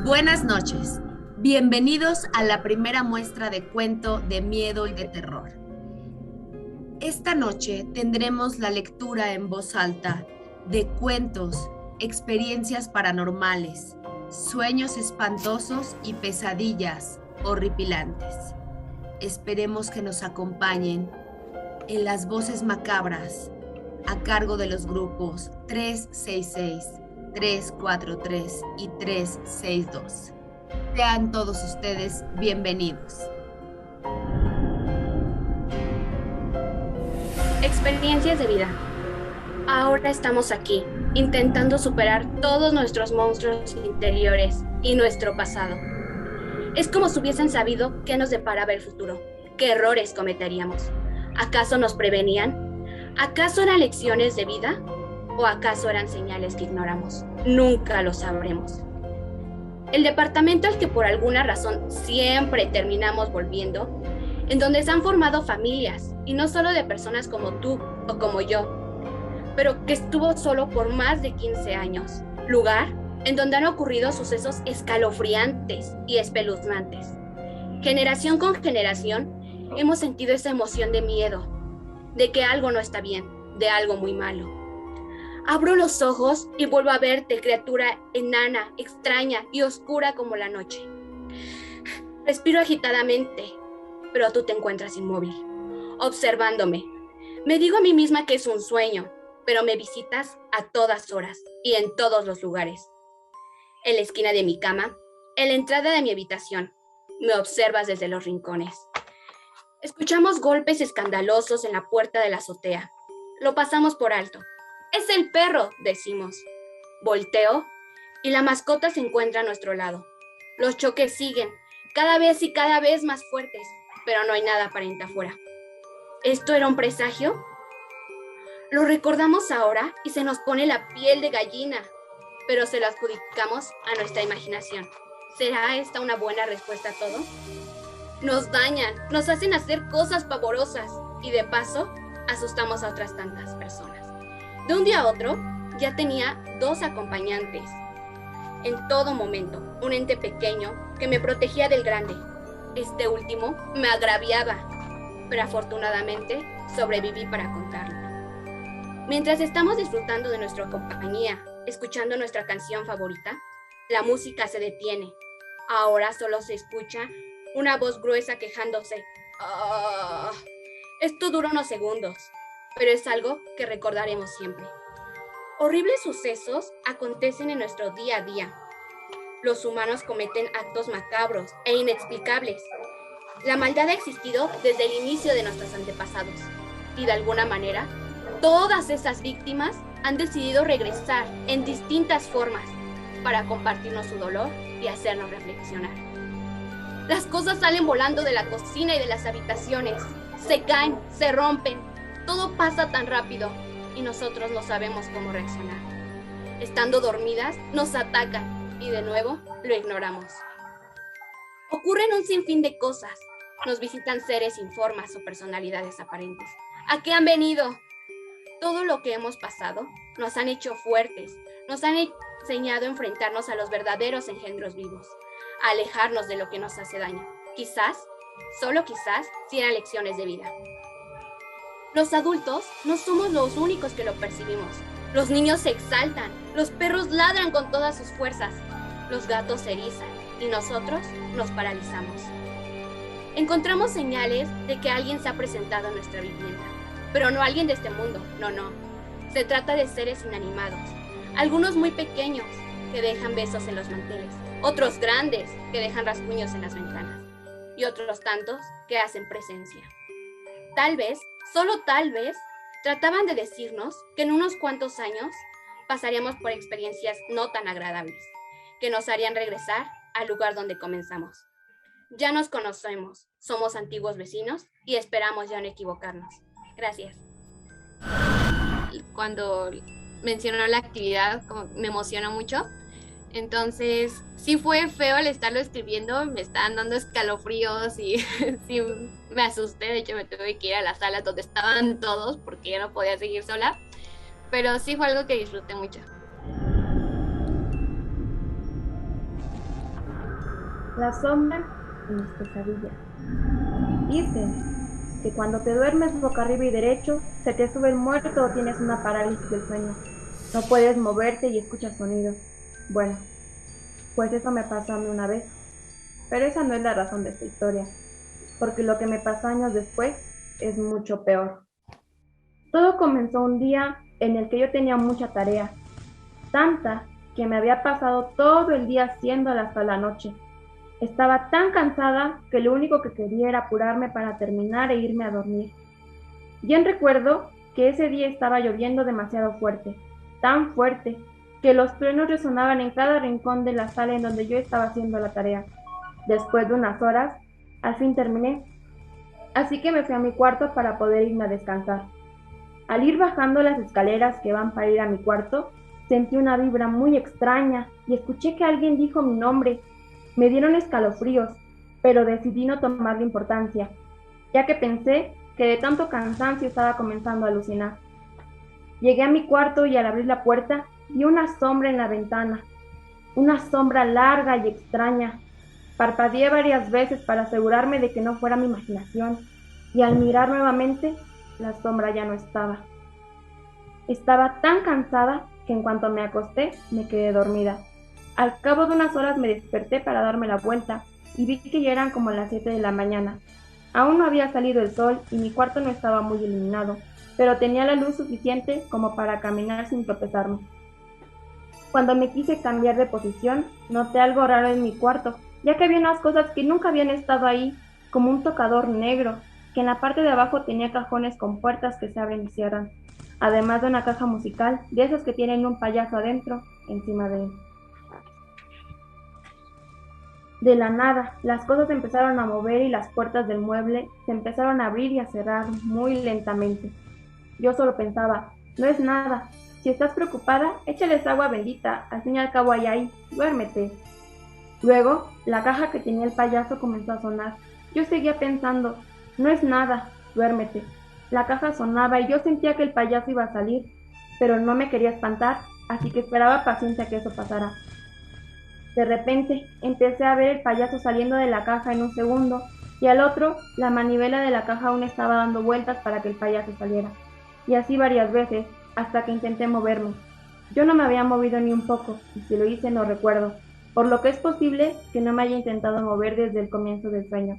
Buenas noches. Bienvenidos a la primera muestra de cuento de miedo y de terror. Esta noche tendremos la lectura en voz alta de cuentos, experiencias paranormales, sueños espantosos y pesadillas horripilantes. Esperemos que nos acompañen en las voces macabras a cargo de los grupos 366, 343 y 362. Sean todos ustedes bienvenidos. Experiencias de vida. Ahora estamos aquí, intentando superar todos nuestros monstruos interiores y nuestro pasado. Es como si hubiesen sabido qué nos deparaba el futuro, qué errores cometeríamos. ¿Acaso nos prevenían? ¿Acaso eran lecciones de vida? ¿O acaso eran señales que ignoramos? Nunca lo sabremos. El departamento al que por alguna razón siempre terminamos volviendo, en donde se han formado familias, y no solo de personas como tú o como yo, pero que estuvo solo por más de 15 años. Lugar en donde han ocurrido sucesos escalofriantes y espeluznantes. Generación con generación hemos sentido esa emoción de miedo, de que algo no está bien, de algo muy malo. Abro los ojos y vuelvo a verte, criatura enana, extraña y oscura como la noche. Respiro agitadamente, pero tú te encuentras inmóvil, observándome. Me digo a mí misma que es un sueño, pero me visitas a todas horas y en todos los lugares. En la esquina de mi cama, en la entrada de mi habitación, me observas desde los rincones. Escuchamos golpes escandalosos en la puerta de la azotea. Lo pasamos por alto. ¡Es el perro!, decimos. Volteo y la mascota se encuentra a nuestro lado. Los choques siguen, cada vez más fuertes, pero no hay nada aparente afuera. ¿Esto era un presagio? Lo recordamos ahora y se nos pone la piel de gallina, pero se lo adjudicamos a nuestra imaginación. ¿Será esta una buena respuesta a todo? Nos dañan, nos hacen hacer cosas pavorosas y de paso asustamos a otras tantas personas. De un día a otro ya tenía 2 acompañantes. En todo momento, un ente pequeño que me protegía del grande. Este último me agraviaba, pero afortunadamente sobreviví para contarlo. Mientras estamos disfrutando de nuestra compañía, escuchando nuestra canción favorita, la música se detiene. Ahora solo se escucha una voz gruesa quejándose. ¡Ah! Esto dura unos segundos, pero es algo que recordaremos siempre. Horribles sucesos acontecen en nuestro día a día. Los humanos cometen actos macabros e inexplicables. La maldad ha existido desde el inicio de nuestros antepasados y de alguna manera todas esas víctimas han decidido regresar en distintas formas para compartirnos su dolor y hacernos reflexionar. Las cosas salen volando de la cocina y de las habitaciones, se caen, se rompen, todo pasa tan rápido y nosotros no sabemos cómo reaccionar. Estando dormidas, nos atacan y de nuevo lo ignoramos. Ocurren un sinfín de cosas. Nos visitan seres sin formas o personalidades aparentes. ¿A qué han venido? Todo lo que hemos pasado nos han hecho fuertes, nos han enseñado a enfrentarnos a los verdaderos engendros vivos, a alejarnos de lo que nos hace daño. Quizás, solo quizás, si eran lecciones de vida. Los adultos no somos los únicos que lo percibimos. Los niños se exaltan, los perros ladran con todas sus fuerzas, los gatos se erizan y nosotros nos paralizamos. Encontramos señales de que alguien se ha presentado en nuestra vivienda, pero no alguien de este mundo, no. Se trata de seres inanimados, algunos muy pequeños que dejan besos en los manteles, otros grandes que dejan rasguños en las ventanas y otros tantos que hacen presencia. Tal vez, solo tal vez, trataban de decirnos que en unos cuantos años pasaríamos por experiencias no tan agradables, que nos harían regresar al lugar donde comenzamos. Ya nos conocemos, somos antiguos vecinos y esperamos ya no equivocarnos. Gracias. Cuando mencionó la actividad, como me emociona mucho. Entonces, sí fue feo el estarlo escribiendo, me estaban dando escalofríos y sí me asusté. De hecho, me tuve que ir a la sala donde estaban todos porque ya no podía seguir sola. Pero sí fue algo que disfruté mucho. La sombra y mis pesadillas. Dicen que cuando te duermes boca arriba y derecho, se te sube el muerto o tienes una parálisis del sueño. No puedes moverte y escuchas sonidos. Bueno, pues eso me pasó a mí una vez. Pero esa no es la razón de esta historia, porque lo que me pasó años después es mucho peor. Todo comenzó un día en el que yo tenía mucha tarea, tanta que me había pasado todo el día haciéndola hasta la noche. Estaba tan cansada que lo único que quería era apurarme para terminar e irme a dormir. Bien recuerdo que ese día estaba lloviendo demasiado fuerte, tan fuerte, que los truenos resonaban en cada rincón de la sala en donde yo estaba haciendo la tarea. Después de unas horas, al fin terminé, así que me fui a mi cuarto para poder irme a descansar. Al ir bajando las escaleras que van para ir a mi cuarto, sentí una vibra muy extraña y escuché que alguien dijo mi nombre. Me dieron escalofríos, pero decidí no tomarle importancia, ya que pensé que de tanto cansancio estaba comenzando a alucinar. Llegué a mi cuarto y al abrir la puerta vi una sombra en la ventana, una sombra larga y extraña. Parpadeé varias veces para asegurarme de que no fuera mi imaginación, y al mirar nuevamente, la sombra ya no estaba. Estaba tan cansada que en cuanto me acosté, me quedé dormida. Al cabo de unas horas me desperté para darme la vuelta y vi que ya eran como las 7 de la mañana. Aún no había salido el sol y mi cuarto no estaba muy iluminado, pero tenía la luz suficiente como para caminar sin tropezarme. Cuando me quise cambiar de posición, noté algo raro en mi cuarto, ya que había unas cosas que nunca habían estado ahí, como un tocador negro, que en la parte de abajo tenía cajones con puertas que se abren y cierran, además de una caja musical, de esas que tienen un payaso adentro, encima de él. De la nada, las cosas se empezaron a mover y las puertas del mueble se empezaron a abrir y a cerrar muy lentamente. Yo solo pensaba, no es nada. Si estás preocupada, échales agua bendita, al fin y al cabo hay ahí, duérmete. Luego, la caja que tenía el payaso comenzó a sonar. Yo seguía pensando, no es nada, duérmete. La caja sonaba y yo sentía que el payaso iba a salir, pero no me quería espantar, así que esperaba paciente a que eso pasara. De repente, empecé a ver el payaso saliendo de la caja en un segundo, y al otro, la manivela de la caja aún estaba dando vueltas para que el payaso saliera. Y así varias veces, hasta que intenté moverme. Yo no me había movido ni un poco, y si lo hice no recuerdo, por lo que es posible que no me haya intentado mover desde el comienzo del sueño.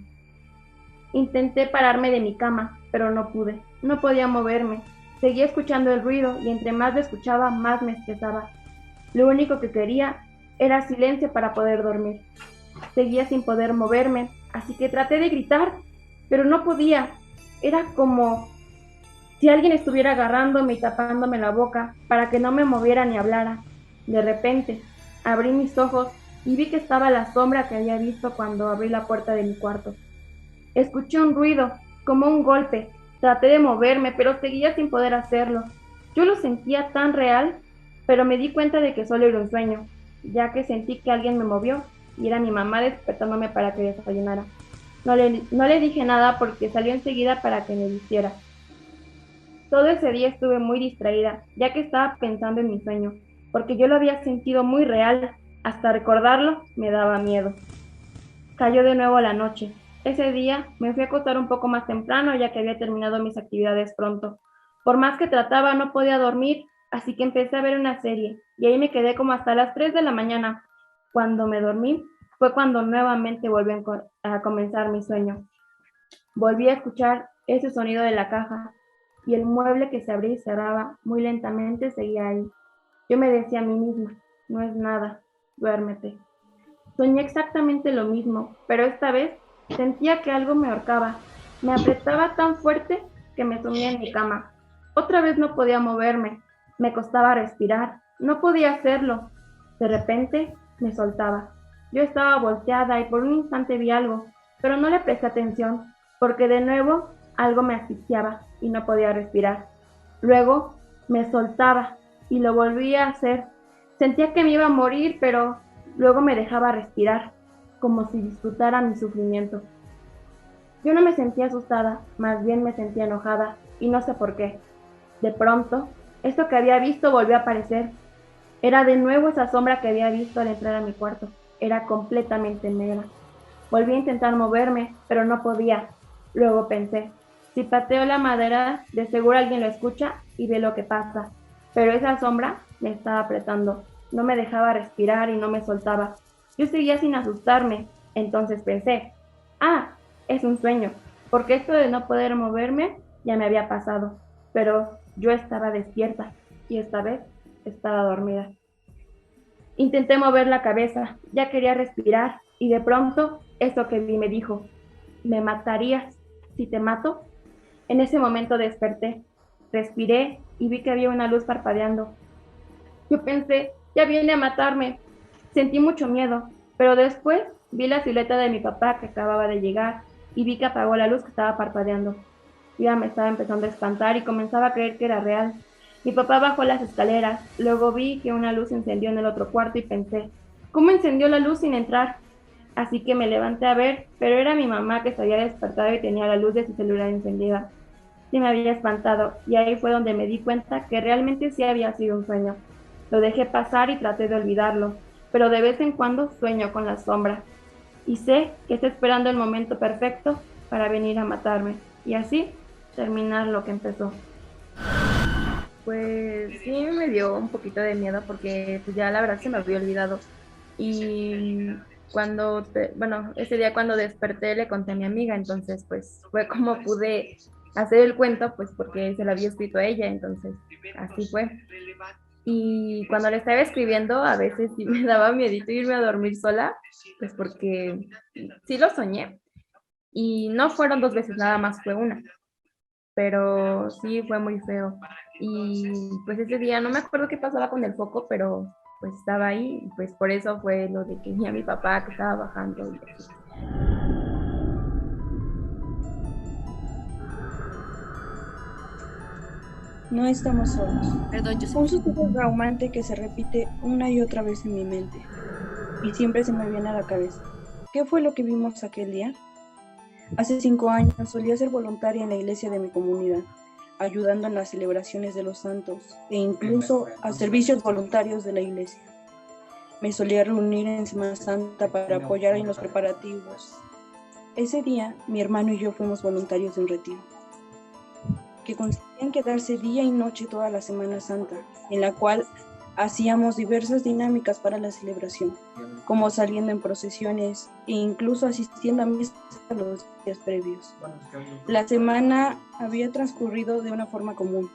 Intenté pararme de mi cama, pero no pude. No podía moverme. Seguía escuchando el ruido y entre más lo escuchaba, más me estresaba. Lo único que quería era silencio para poder dormir. Seguía sin poder moverme, así que traté de gritar, pero no podía. Era como si alguien estuviera agarrándome y tapándome la boca para que no me moviera ni hablara. De repente, abrí mis ojos y vi que estaba la sombra que había visto cuando abrí la puerta de mi cuarto. Escuché un ruido, como un golpe. Traté de moverme, pero seguía sin poder hacerlo. Yo lo sentía tan real, pero me di cuenta de que solo era un sueño, ya que sentí que alguien me movió y era mi mamá despertándome para que desayunara. No le dije nada porque salió enseguida para que me vistiera. Todo ese día estuve muy distraída, ya que estaba pensando en mi sueño, porque yo lo había sentido muy real. Hasta recordarlo me daba miedo. Cayó de nuevo la noche. Ese día me fui a acostar un poco más temprano, ya que había terminado mis actividades pronto. Por más que trataba, no podía dormir, así que empecé a ver una serie, y ahí me quedé como hasta las 3 de la mañana. Cuando me dormí, fue cuando nuevamente volví a comenzar mi sueño. Volví a escuchar ese sonido de la caja, y el mueble que se abría y cerraba muy lentamente seguía ahí. Yo me decía a mí misma, no es nada, duérmete. Soñé exactamente lo mismo, pero esta vez sentía que algo me ahorcaba. Me apretaba tan fuerte que me sumía en mi cama. Otra vez no podía moverme, me costaba respirar, no podía hacerlo. De repente me soltaba. Yo estaba volteada y por un instante vi algo, pero no le presté atención, porque de nuevo algo me asfixiaba y no podía respirar. Luego me soltaba y lo volvía a hacer. Sentía que me iba a morir, pero luego me dejaba respirar, como si disfrutara mi sufrimiento. Yo no me sentía asustada, más bien me sentía enojada, y no sé por qué. De pronto, esto que había visto volvió a aparecer. Era de nuevo esa sombra que había visto al entrar a mi cuarto. Era completamente negra. Volví a intentar moverme, pero no podía. Luego pensé, si pateo la madera, de seguro alguien lo escucha y ve lo que pasa. Pero esa sombra me estaba apretando, no me dejaba respirar y no me soltaba. Yo seguía sin asustarme, entonces pensé, ah, es un sueño, porque esto de no poder moverme ya me había pasado, pero yo estaba despierta y esta vez estaba dormida. Intenté mover la cabeza, ya quería respirar y de pronto eso que vi me dijo, ¿me matarías si te mato? En ese momento desperté, respiré y vi que había una luz parpadeando. Yo pensé, ya viene a matarme. Sentí mucho miedo, pero después vi la silueta de mi papá que acababa de llegar y vi que apagó la luz que estaba parpadeando. Yo ya me estaba empezando a espantar y comenzaba a creer que era real. Mi papá bajó las escaleras, luego vi que una luz se encendió en el otro cuarto y pensé, ¿cómo encendió la luz sin entrar? Así que me levanté a ver, pero era mi mamá que se había despertado y tenía la luz de su celular encendida. Sí me había espantado y ahí fue donde me di cuenta que realmente sí había sido un sueño. Lo dejé pasar y traté de olvidarlo, pero de vez en cuando sueño con la sombra y sé que está esperando el momento perfecto para venir a matarme y así terminar lo que empezó. Pues sí me dio un poquito de miedo porque pues, ya la verdad se me había olvidado. Y bueno, ese día cuando desperté le conté a mi amiga, entonces pues fue como pude hacer el cuento, pues porque se lo había escrito a ella, entonces así fue. Y cuando le estaba escribiendo, a veces sí me daba miedito irme a dormir sola, pues porque sí lo soñé. Y no fueron dos veces, nada más fue una, pero sí fue muy feo. Y pues ese día no me acuerdo qué pasaba con el foco, pero pues estaba ahí y pues por eso fue lo de que vi a mi papá que estaba bajando y así. No estamos solos. Perdón, yo Un soy... suceso traumante que se repite una y otra vez en mi mente y siempre se me viene a la cabeza. ¿Qué fue lo que vimos aquel día? Hace 5 años solía ser voluntaria en la iglesia de mi comunidad, ayudando en las celebraciones de los santos e incluso a servicios voluntarios de la iglesia. Me solía reunir en Semana Santa para apoyar en los preparativos. Ese día, mi hermano y yo fuimos voluntarios de un retiro, que consistía en quedarse día y noche toda la Semana Santa, en la cual hacíamos diversas dinámicas para la celebración, como saliendo en procesiones e incluso asistiendo a misas los días previos. La semana había transcurrido de una forma común,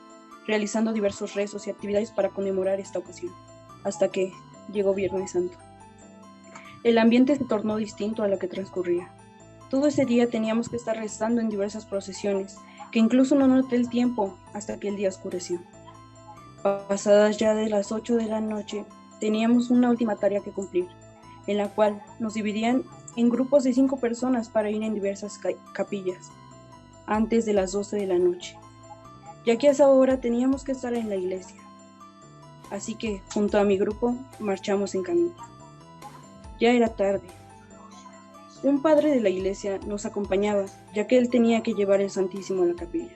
realizando diversos rezos y actividades para conmemorar esta ocasión, hasta que llegó Viernes Santo. El ambiente se tornó distinto a lo que transcurría. Todo ese día teníamos que estar rezando en diversas procesiones, que incluso no noté el tiempo hasta que el día oscureció. Pasadas ya de las 8 de la noche, teníamos una última tarea que cumplir, en la cual nos dividían en grupos de 5 personas para ir en diversas capillas, antes de las 12 de la noche, ya que a esa hora teníamos que estar en la iglesia. Así que, junto a mi grupo, marchamos en camino. Ya era tarde. Un padre de la iglesia nos acompañaba, ya que él tenía que llevar el Santísimo a la capilla.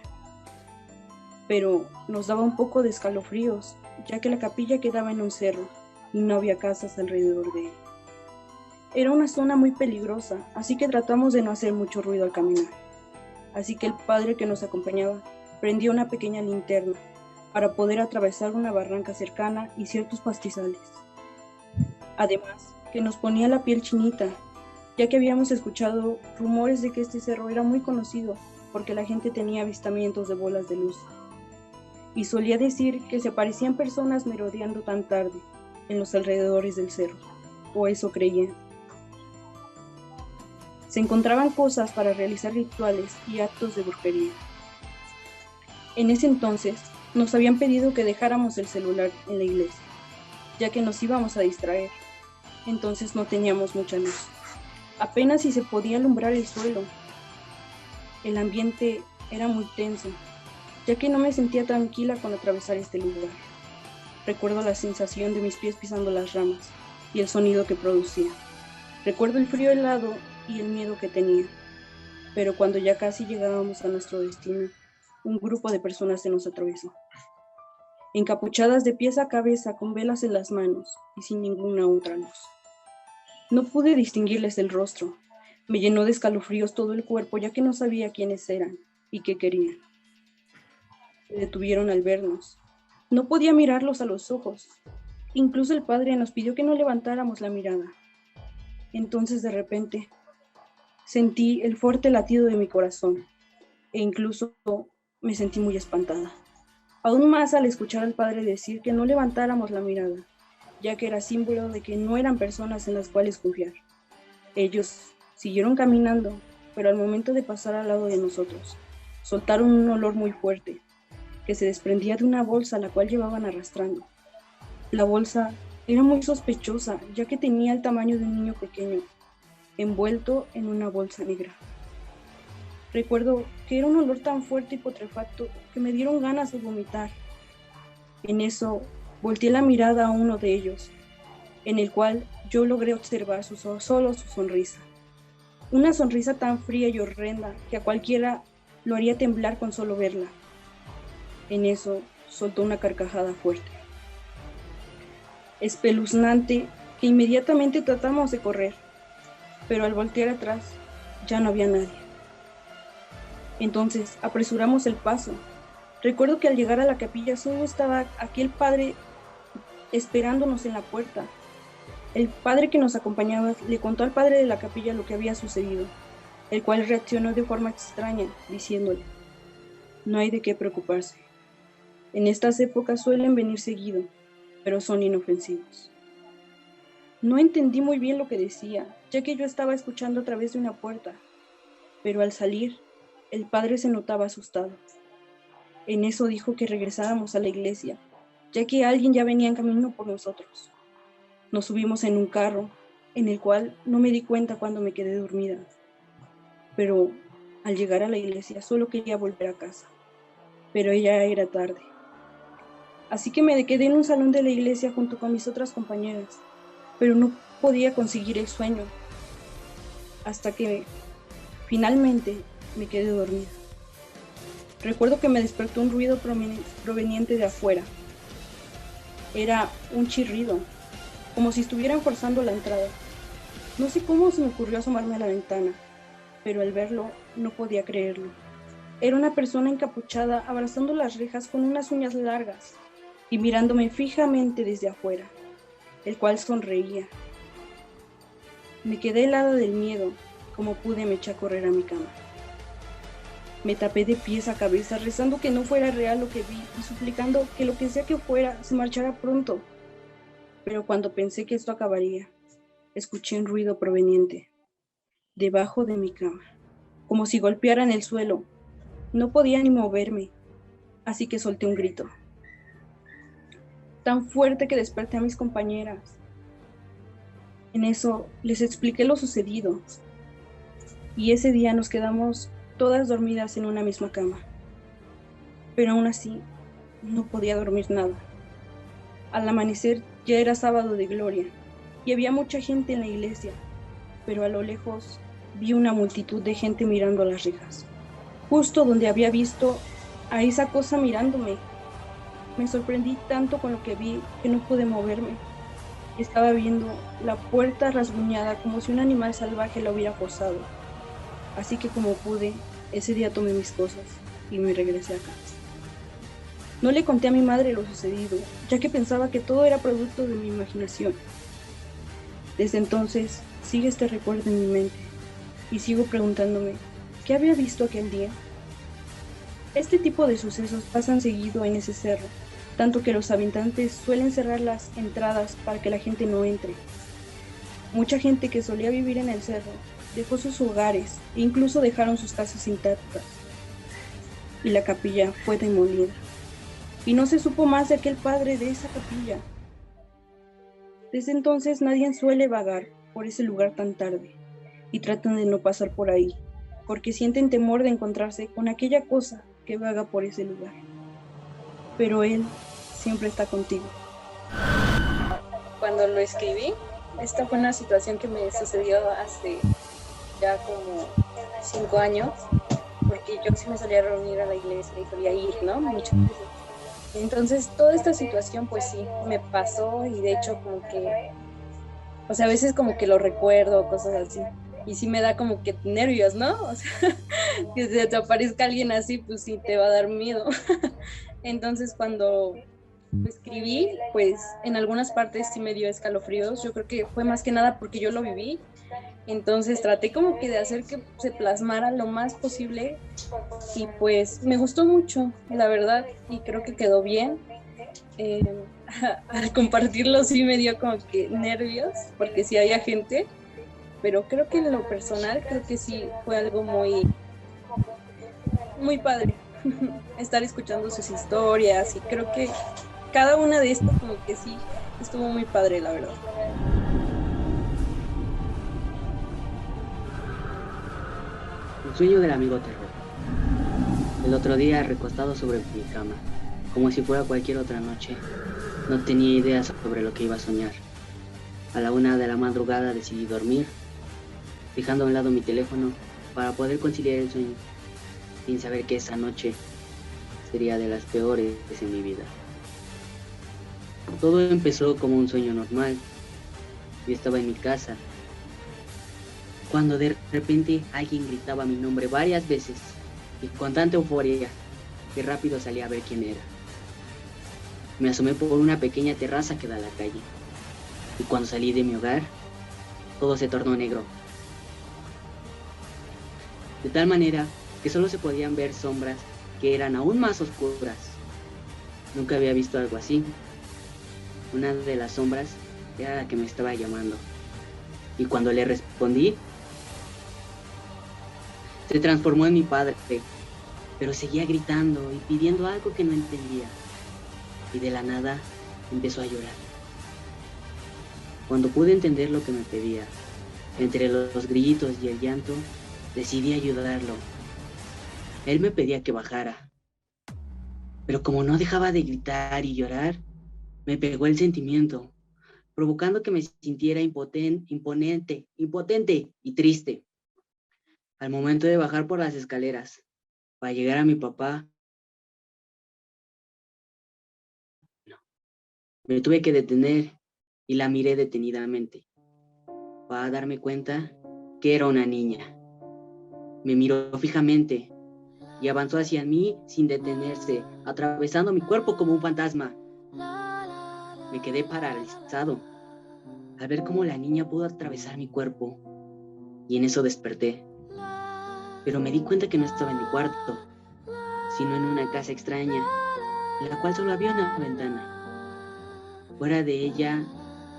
Pero nos daba un poco de escalofríos, ya que la capilla quedaba en un cerro y no había casas alrededor de él. Era una zona muy peligrosa, así que tratamos de no hacer mucho ruido al caminar. Así que el padre que nos acompañaba prendió una pequeña linterna para poder atravesar una barranca cercana y ciertos pastizales. Además, que nos ponía la piel chinita, ya que habíamos escuchado rumores de que este cerro era muy conocido porque la gente tenía avistamientos de bolas de luz. Y solía decir que se aparecían personas merodeando tan tarde en los alrededores del cerro, o eso creían. Se encontraban cosas para realizar rituales y actos de brujería. En ese entonces, nos habían pedido que dejáramos el celular en la iglesia, ya que nos íbamos a distraer. Entonces no teníamos mucha luz. Apenas si se podía alumbrar el suelo. El ambiente era muy tenso, ya que no me sentía tranquila con atravesar este lugar. Recuerdo la sensación de mis pies pisando las ramas y el sonido que producía. Recuerdo el frío helado y el miedo que tenía. Pero cuando ya casi llegábamos a nuestro destino, un grupo de personas se nos atravesó. Encapuchadas de pies a cabeza, con velas en las manos y sin ninguna otra luz. No pude distinguirles el rostro. Me llenó de escalofríos todo el cuerpo, ya que no sabía quiénes eran y qué querían. Se detuvieron al vernos. No podía mirarlos a los ojos. Incluso el padre nos pidió que no levantáramos la mirada. Entonces, de repente, sentí el fuerte latido de mi corazón e incluso me sentí muy espantada. Aún más al escuchar al padre decir que no levantáramos la mirada, ya que era símbolo de que no eran personas en las cuales confiar. Ellos siguieron caminando, pero al momento de pasar al lado de nosotros, soltaron un olor muy fuerte, que se desprendía de una bolsa la cual llevaban arrastrando. La bolsa era muy sospechosa, ya que tenía el tamaño de un niño pequeño, envuelto en una bolsa negra. Recuerdo que era un olor tan fuerte y putrefacto que me dieron ganas de vomitar. En eso, volteé la mirada a uno de ellos, en el cual yo logré observar solo su sonrisa. Una sonrisa tan fría y horrenda que a cualquiera lo haría temblar con solo verla. En eso, soltó una carcajada fuerte, espeluznante, que inmediatamente tratamos de correr, pero al voltear atrás ya no había nadie. Entonces apresuramos el paso. Recuerdo que al llegar a la capilla solo estaba aquel padre esperándonos en la puerta. El padre que nos acompañaba le contó al padre de la capilla lo que había sucedido, el cual reaccionó de forma extraña, diciéndole: no hay de qué preocuparse. En estas épocas suelen venir seguido, pero son inofensivos. No entendí muy bien lo que decía, ya que yo estaba escuchando a través de una puerta, pero al salir, el padre se notaba asustado. En eso dijo que regresáramos a la iglesia, ya que alguien ya venía en camino por nosotros. Nos subimos en un carro, en el cual no me di cuenta cuando me quedé dormida. Pero al llegar a la iglesia solo quería volver a casa, pero ya era tarde. Así que me quedé en un salón de la iglesia junto con mis otras compañeras, pero no podía conseguir el sueño, hasta que finalmente me quedé dormida. Recuerdo que me despertó un ruido proveniente de afuera. Era un chirrido, como si estuvieran forzando la entrada. No sé cómo se me ocurrió asomarme a la ventana, pero al verlo no podía creerlo. Era una persona encapuchada abrazando las rejas con unas uñas largas y mirándome fijamente desde afuera, el cual sonreía. Me quedé helada del miedo. Como pude, me eché a correr a mi cama. Me tapé de pies a cabeza, rezando que no fuera real lo que vi y suplicando que lo que sea que fuera se marchara pronto. Pero cuando pensé que esto acabaría, escuché un ruido proveniente debajo de mi cama, como si golpearan el suelo. No podía ni moverme, así que solté un grito tan fuerte que desperté a mis compañeras. En eso les expliqué lo sucedido, y ese día nos quedamos todas dormidas en una misma cama. Pero aún así, no podía dormir nada. Al amanecer ya era sábado de gloria, y había mucha gente en la iglesia, pero a lo lejos vi una multitud de gente mirando a las rejas, justo donde había visto a esa cosa mirándome. Me sorprendí tanto con lo que vi que no pude moverme. Estaba viendo la puerta rasguñada como si un animal salvaje la hubiera forzado. Así que como pude, ese día tomé mis cosas y me regresé a casa. No le conté a mi madre lo sucedido, ya que pensaba que todo era producto de mi imaginación. Desde entonces sigue este recuerdo en mi mente y sigo preguntándome, ¿qué había visto aquel día? Este tipo de sucesos pasan seguido en ese cerro, tanto que los habitantes suelen cerrar las entradas para que la gente no entre. Mucha gente que solía vivir en el cerro dejó sus hogares e incluso dejaron sus casas intactas. Y la capilla fue demolida. Y no se supo más de aquel padre de esa capilla. Desde entonces nadie suele vagar por ese lugar tan tarde y tratan de no pasar por ahí, porque sienten temor de encontrarse con aquella cosa que vaga por ese lugar. Pero él siempre está contigo. Cuando lo escribí, esta fue una situación que me sucedió hace ya como 5 años, porque yo sí me solía reunir a la iglesia y solía ir, ¿no? Muchas veces. Entonces, toda esta situación, pues sí, me pasó y de hecho como que, o sea, a veces como que lo recuerdo, cosas así. y sí me da como que nervios, ¿no? O sea, que se te aparezca alguien así, pues sí te va a dar miedo. Entonces cuando escribí, pues en algunas partes sí me dio escalofríos. Yo creo que fue más que nada porque yo lo viví. Entonces traté como que de hacer que se plasmara lo más posible y pues me gustó mucho, la verdad, y creo que quedó bien. Al compartirlo sí me dio como que nervios porque sí había gente, pero creo que en lo personal creo que sí fue algo muy padre estar escuchando sus historias, y creo que cada una de estas como que sí estuvo muy padre, la verdad. El sueño del amigo terror. El otro día, recostado sobre mi cama, como si fuera cualquier otra noche, no tenía idea sobre lo que iba a soñar. A la 1 de la madrugada decidí dormir, dejando a un lado mi teléfono para poder conciliar el sueño, sin saber que esa noche sería de las peores en mi vida. Todo empezó como un sueño normal. Yo estaba en mi casa, cuando de repente alguien gritaba mi nombre varias veces, y con tanta euforia que rápido salí a ver quién era. Me asomé por una pequeña terraza que da a la calle, y cuando salí de mi hogar, todo se tornó negro. De tal manera que solo se podían ver sombras que eran aún más oscuras. Nunca había visto algo así. Una de las sombras era la que me estaba llamando, y cuando le respondí, se transformó en mi padre, pero seguía gritando y pidiendo algo que no entendía, y de la nada empezó a llorar. Cuando pude entender lo que me pedía, entre los gritos y el llanto, decidí ayudarlo. Él me pedía que bajara, pero como no dejaba de gritar y llorar, me pegó el sentimiento, provocando que me sintiera impotente y triste. Al momento de bajar por las escaleras para llegar a mi papá, me tuve que detener y la miré detenidamente para darme cuenta que era una niña. Me miró fijamente y avanzó hacia mí sin detenerse, atravesando mi cuerpo como un fantasma. Me quedé paralizado al ver cómo la niña pudo atravesar mi cuerpo, y en eso desperté. Pero me di cuenta que no estaba en mi cuarto, sino en una casa extraña, en la cual solo había una ventana. Fuera de ella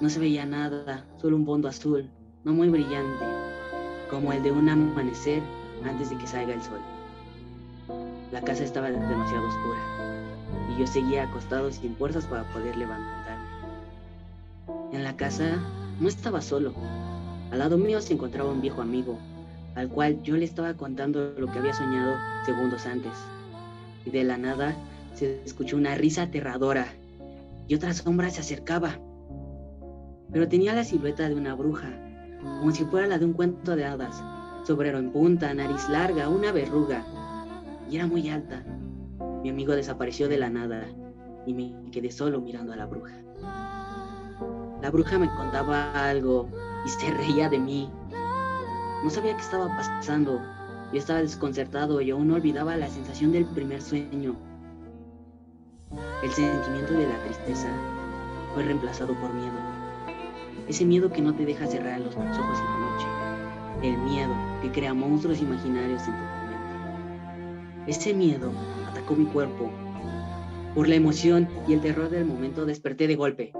no se veía nada, solo un fondo azul, no muy brillante, como el de un amanecer antes de que salga el sol. La casa estaba demasiado oscura, y yo seguía acostado sin fuerzas para poder levantarme. En la casa no estaba solo. Al lado mío se encontraba un viejo amigo, al cual yo le estaba contando lo que había soñado segundos antes. Y de la nada se escuchó una risa aterradora, y otra sombra se acercaba. Pero tenía la silueta de una bruja, como si fuera la de un cuento de hadas, sombrero en punta, nariz larga, una verruga, y era muy alta. Mi amigo desapareció de la nada, y me quedé solo mirando a la bruja. La bruja me contaba algo y se reía de mí. No sabía qué estaba pasando. Yo estaba desconcertado y aún no olvidaba la sensación del primer sueño. El sentimiento de la tristeza fue reemplazado por miedo. Ese miedo que no te deja cerrar los ojos en la noche. El miedo que crea monstruos imaginarios en tu mente. Ese miedo atacó mi cuerpo. Por la emoción y el terror del momento desperté de golpe.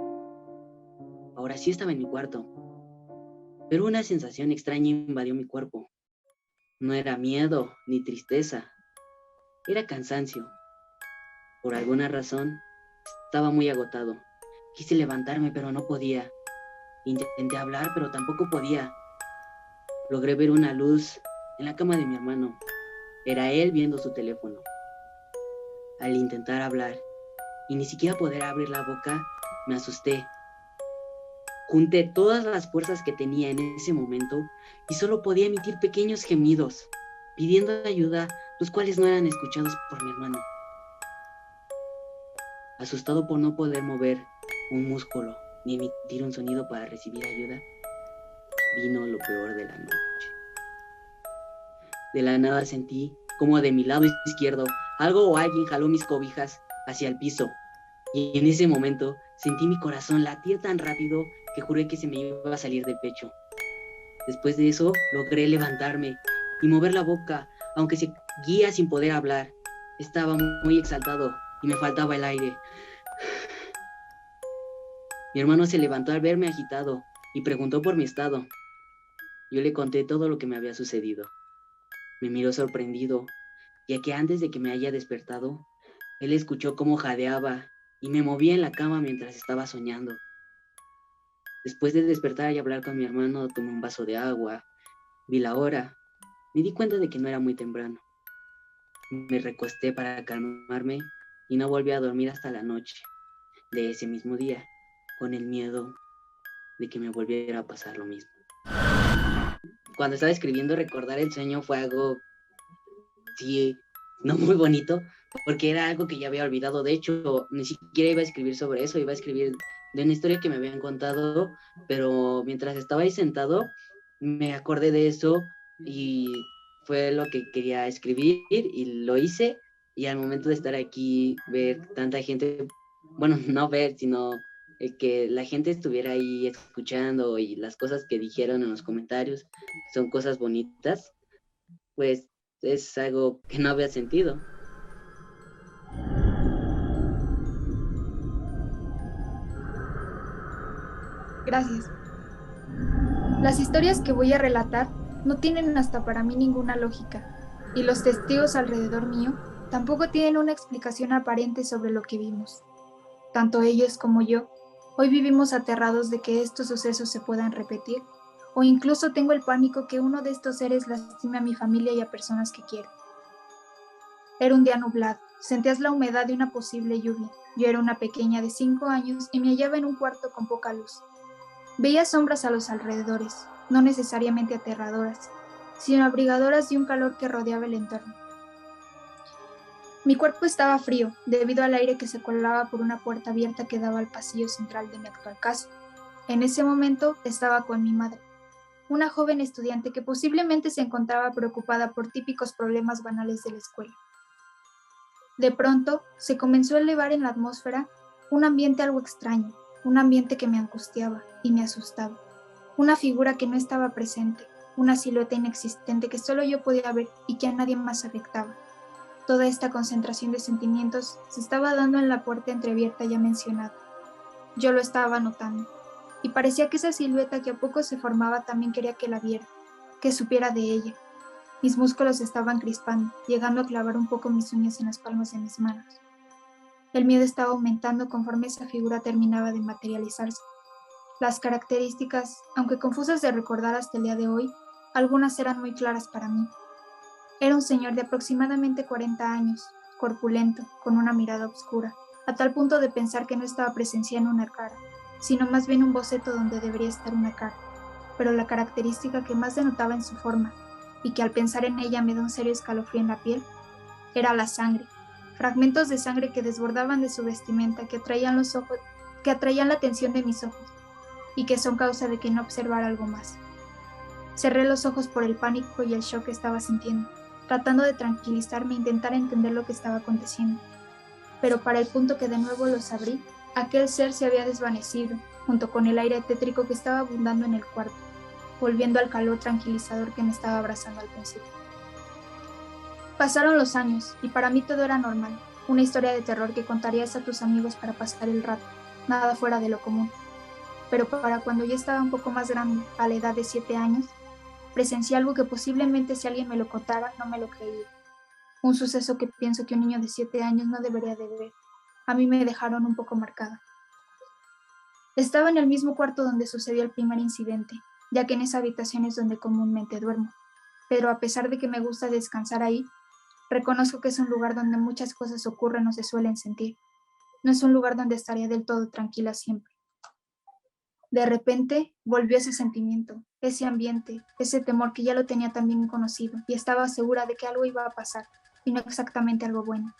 Ahora sí estaba en mi cuarto, pero una sensación extraña invadió mi cuerpo. No era miedo ni tristeza, era cansancio. Por alguna razón, estaba muy agotado. Quise levantarme, pero no podía. Intenté hablar, pero tampoco podía. Logré ver una luz en la cama de mi hermano. Era él viendo su teléfono. Al intentar hablar, y ni siquiera poder abrir la boca, me asusté. Junté todas las fuerzas que tenía en ese momento y solo podía emitir pequeños gemidos, pidiendo ayuda, los cuales no eran escuchados por mi hermano. Asustado por no poder mover un músculo ni emitir un sonido para recibir ayuda, vino lo peor de la noche. De la nada sentí como de mi lado izquierdo algo o alguien jaló mis cobijas hacia el piso. Y en ese momento sentí mi corazón latir tan rápido que juré que se me iba a salir del pecho. Después de eso logré levantarme y mover la boca, aunque seguía sin poder hablar. Estaba muy exaltado y me faltaba el aire. Mi hermano se levantó al verme agitado y preguntó por mi estado. Yo le conté todo lo que me había sucedido. Me miró sorprendido, ya que antes de que me haya despertado, él escuchó cómo jadeaba y me movía en la cama mientras estaba soñando. Después de despertar y hablar con mi hermano, tomé un vaso de agua, vi la hora, me di cuenta de que no era muy temprano. Me recosté para calmarme y no volví a dormir hasta la noche de ese mismo día, con el miedo de que me volviera a pasar lo mismo. Cuando estaba escribiendo, recordar el sueño fue algo, sí, no muy bonito, porque era algo que ya había olvidado. De hecho, ni siquiera iba a escribir sobre eso, iba a escribir de una historia que me habían contado, pero mientras estaba ahí sentado, me acordé de eso y fue lo que quería escribir y lo hice. Y al momento de estar aquí, ver tanta gente, bueno, no ver, sino que la gente estuviera ahí escuchando y las cosas que dijeron en los comentarios, que son cosas bonitas, pues es algo que no había sentido. Gracias. Las historias que voy a relatar no tienen hasta para mí ninguna lógica, y los testigos alrededor mío tampoco tienen una explicación aparente sobre lo que vimos. Tanto ellos como yo, hoy vivimos aterrados de que estos sucesos se puedan repetir, o incluso tengo el pánico que uno de estos seres lastime a mi familia y a personas que quiero. Era un día nublado, sentías la humedad de una posible lluvia. Yo era una pequeña de 5 años y me hallaba en un cuarto con poca luz. Veía sombras a los alrededores, no necesariamente aterradoras, sino abrigadoras de un calor que rodeaba el entorno. Mi cuerpo estaba frío, debido al aire que se colaba por una puerta abierta que daba al pasillo central de mi actual casa. En ese momento estaba con mi madre, una joven estudiante que posiblemente se encontraba preocupada por típicos problemas banales de la escuela. De pronto, se comenzó a elevar en la atmósfera un ambiente algo extraño, un ambiente que me angustiaba y me asustaba. Una figura que no estaba presente, una silueta inexistente que solo yo podía ver y que a nadie más afectaba. Toda esta concentración de sentimientos se estaba dando en la puerta entreabierta ya mencionada. Yo lo estaba notando, y parecía que esa silueta que a poco se formaba también quería que la viera, que supiera de ella. Mis músculos estaban crispando, llegando a clavar un poco mis uñas en las palmas de mis manos. El miedo estaba aumentando conforme esa figura terminaba de materializarse. Las características, aunque confusas de recordar hasta el día de hoy, algunas eran muy claras para mí. Era un señor de aproximadamente 40 años, corpulento, con una mirada oscura, a tal punto de pensar que no estaba presenciando una cara, sino más bien un boceto donde debería estar una cara. Pero la característica que más denotaba en su forma, y que al pensar en ella me da un serio escalofrío en la piel, era la sangre. Fragmentos de sangre que desbordaban de su vestimenta, que atraían la atención de mis ojos, y que son causa de que no observara algo más. Cerré los ojos por el pánico y el shock que estaba sintiendo, tratando de tranquilizarme e intentar entender lo que estaba aconteciendo. Pero para el punto que de nuevo los abrí, aquel ser se había desvanecido, junto con el aire tétrico que estaba abundando en el cuarto, volviendo al calor tranquilizador que me estaba abrazando al principio. Pasaron los años, y para mí todo era normal, una historia de terror que contarías a tus amigos para pasar el rato, nada fuera de lo común. Pero para cuando yo estaba un poco más grande, a la edad de 7 años, presencié algo que posiblemente si alguien me lo contara no me lo creía. Un suceso que pienso que un niño de 7 años no debería de ver. A mí me dejaron un poco marcada. Estaba en el mismo cuarto donde sucedió el primer incidente, ya que en esa habitación es donde comúnmente duermo. Pero a pesar de que me gusta descansar ahí, reconozco que es un lugar donde muchas cosas ocurren o se suelen sentir. No es un lugar donde estaría del todo tranquila siempre. De repente volvió ese sentimiento, ese ambiente, ese temor que ya lo tenía tan bien conocido y estaba segura de que algo iba a pasar, y no exactamente algo bueno.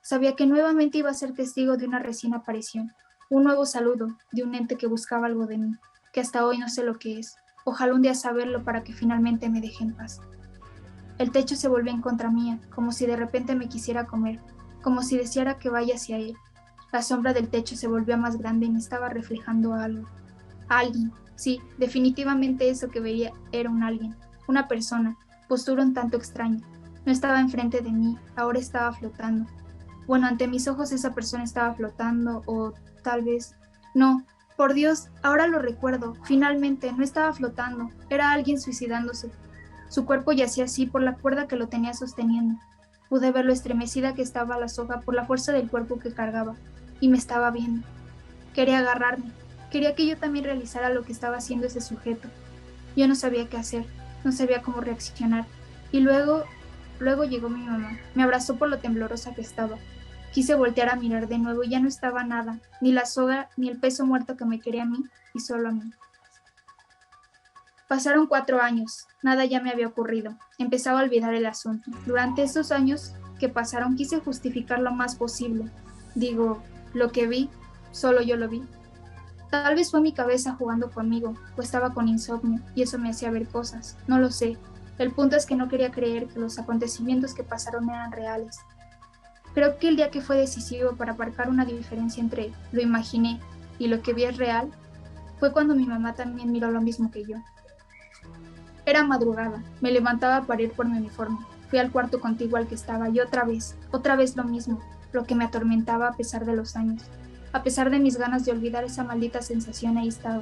Sabía que nuevamente iba a ser testigo de una recién aparición, un nuevo saludo de un ente que buscaba algo de mí, que hasta hoy no sé lo que es, Ojalá un día saberlo para que finalmente me deje en paz. El techo se volvió en contra mía, como si de repente me quisiera comer, como si deseara que vaya hacia él. La sombra del techo se volvió más grande y me estaba reflejando a algo. A alguien, sí, definitivamente eso que veía era un alguien, una persona, postura un tanto extraña. No estaba enfrente de mí, ahora estaba flotando. Bueno, ante mis ojos esa persona estaba flotando, o tal vez... No, por Dios, ahora lo recuerdo, finalmente, no estaba flotando, era alguien suicidándose. Su cuerpo yacía así por la cuerda que lo tenía sosteniendo. Pude ver lo estremecida que estaba la soga por la fuerza del cuerpo que cargaba, y me estaba viendo. Quería agarrarme, quería que yo también realizara lo que estaba haciendo ese sujeto. Yo no sabía qué hacer, no sabía cómo reaccionar, y luego llegó mi mamá, me abrazó por lo temblorosa que estaba. Quise voltear a mirar de nuevo y ya no estaba nada, ni la soga, ni el peso muerto que me quería a mí, y solo a mí. Pasaron 4 años, nada ya me había ocurrido, empezaba a olvidar el asunto. Durante esos años que pasaron quise justificar lo más posible. Digo, lo que vi, solo yo lo vi. Tal vez fue mi cabeza jugando conmigo, o estaba con insomnio, y eso me hacía ver cosas, no lo sé. El punto es que no quería creer que los acontecimientos que pasaron eran reales. Creo que el día que fue decisivo para marcar una diferencia entre lo imaginé y lo que vi es real, fue cuando mi mamá también miró lo mismo que yo. Era madrugada, me levantaba para ir por mi uniforme. Fui al cuarto contiguo al que estaba y otra vez lo mismo, lo que me atormentaba a pesar de los años. A pesar de mis ganas de olvidar esa maldita sensación, ahí estaba,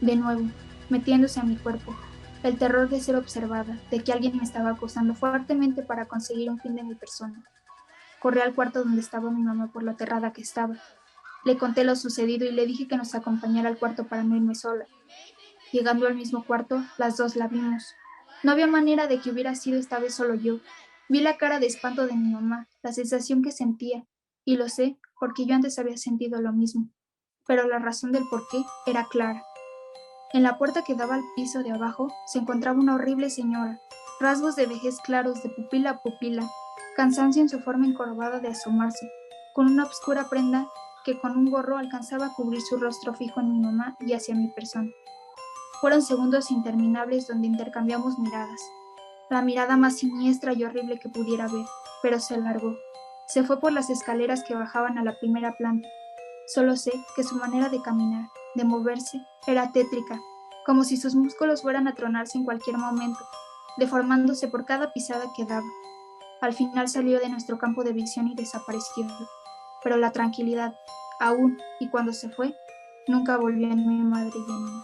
de nuevo, metiéndose a mi cuerpo. El terror de ser observada, de que alguien me estaba acosando fuertemente para conseguir un fin de mi persona. Corrí al cuarto donde estaba mi mamá por lo aterrada que estaba. Le conté lo sucedido y le dije que nos acompañara al cuarto para no irme sola. Llegando al mismo cuarto, las dos la vimos. No había manera de que hubiera sido esta vez solo yo. Vi la cara de espanto de mi mamá, la sensación que sentía, y lo sé porque yo antes había sentido lo mismo. Pero la razón del porqué era clara. En la puerta que daba al piso de abajo se encontraba una horrible señora, rasgos de vejez claros de pupila a pupila, cansancio en su forma encorvada de asomarse, con una oscura prenda que con un gorro alcanzaba a cubrir su rostro fijo en mi mamá y hacia mi persona. Fueron segundos interminables donde intercambiamos miradas, la mirada más siniestra y horrible que pudiera ver, pero se largó. Se fue por las escaleras que bajaban a la primera planta. Solo sé que su manera de caminar, de moverse, era tétrica, como si sus músculos fueran a tronarse en cualquier momento, deformándose por cada pisada que daba. Al final salió de nuestro campo de visión y desapareció, pero la tranquilidad, aún y cuando se fue, nunca volvió en mi madre y en mí.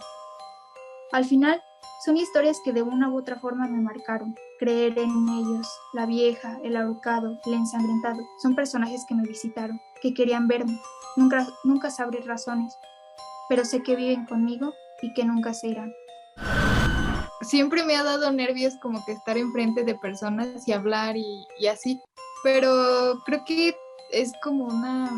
Al final, son historias que de una u otra forma me marcaron. Creer en ellos, la vieja, el ahorcado, el ensangrentado, son personajes que me visitaron, que querían verme. Nunca sabré razones, pero sé que viven conmigo y que nunca se irán. Siempre me ha dado nervios como que estar enfrente de personas y hablar y así, pero creo que es como una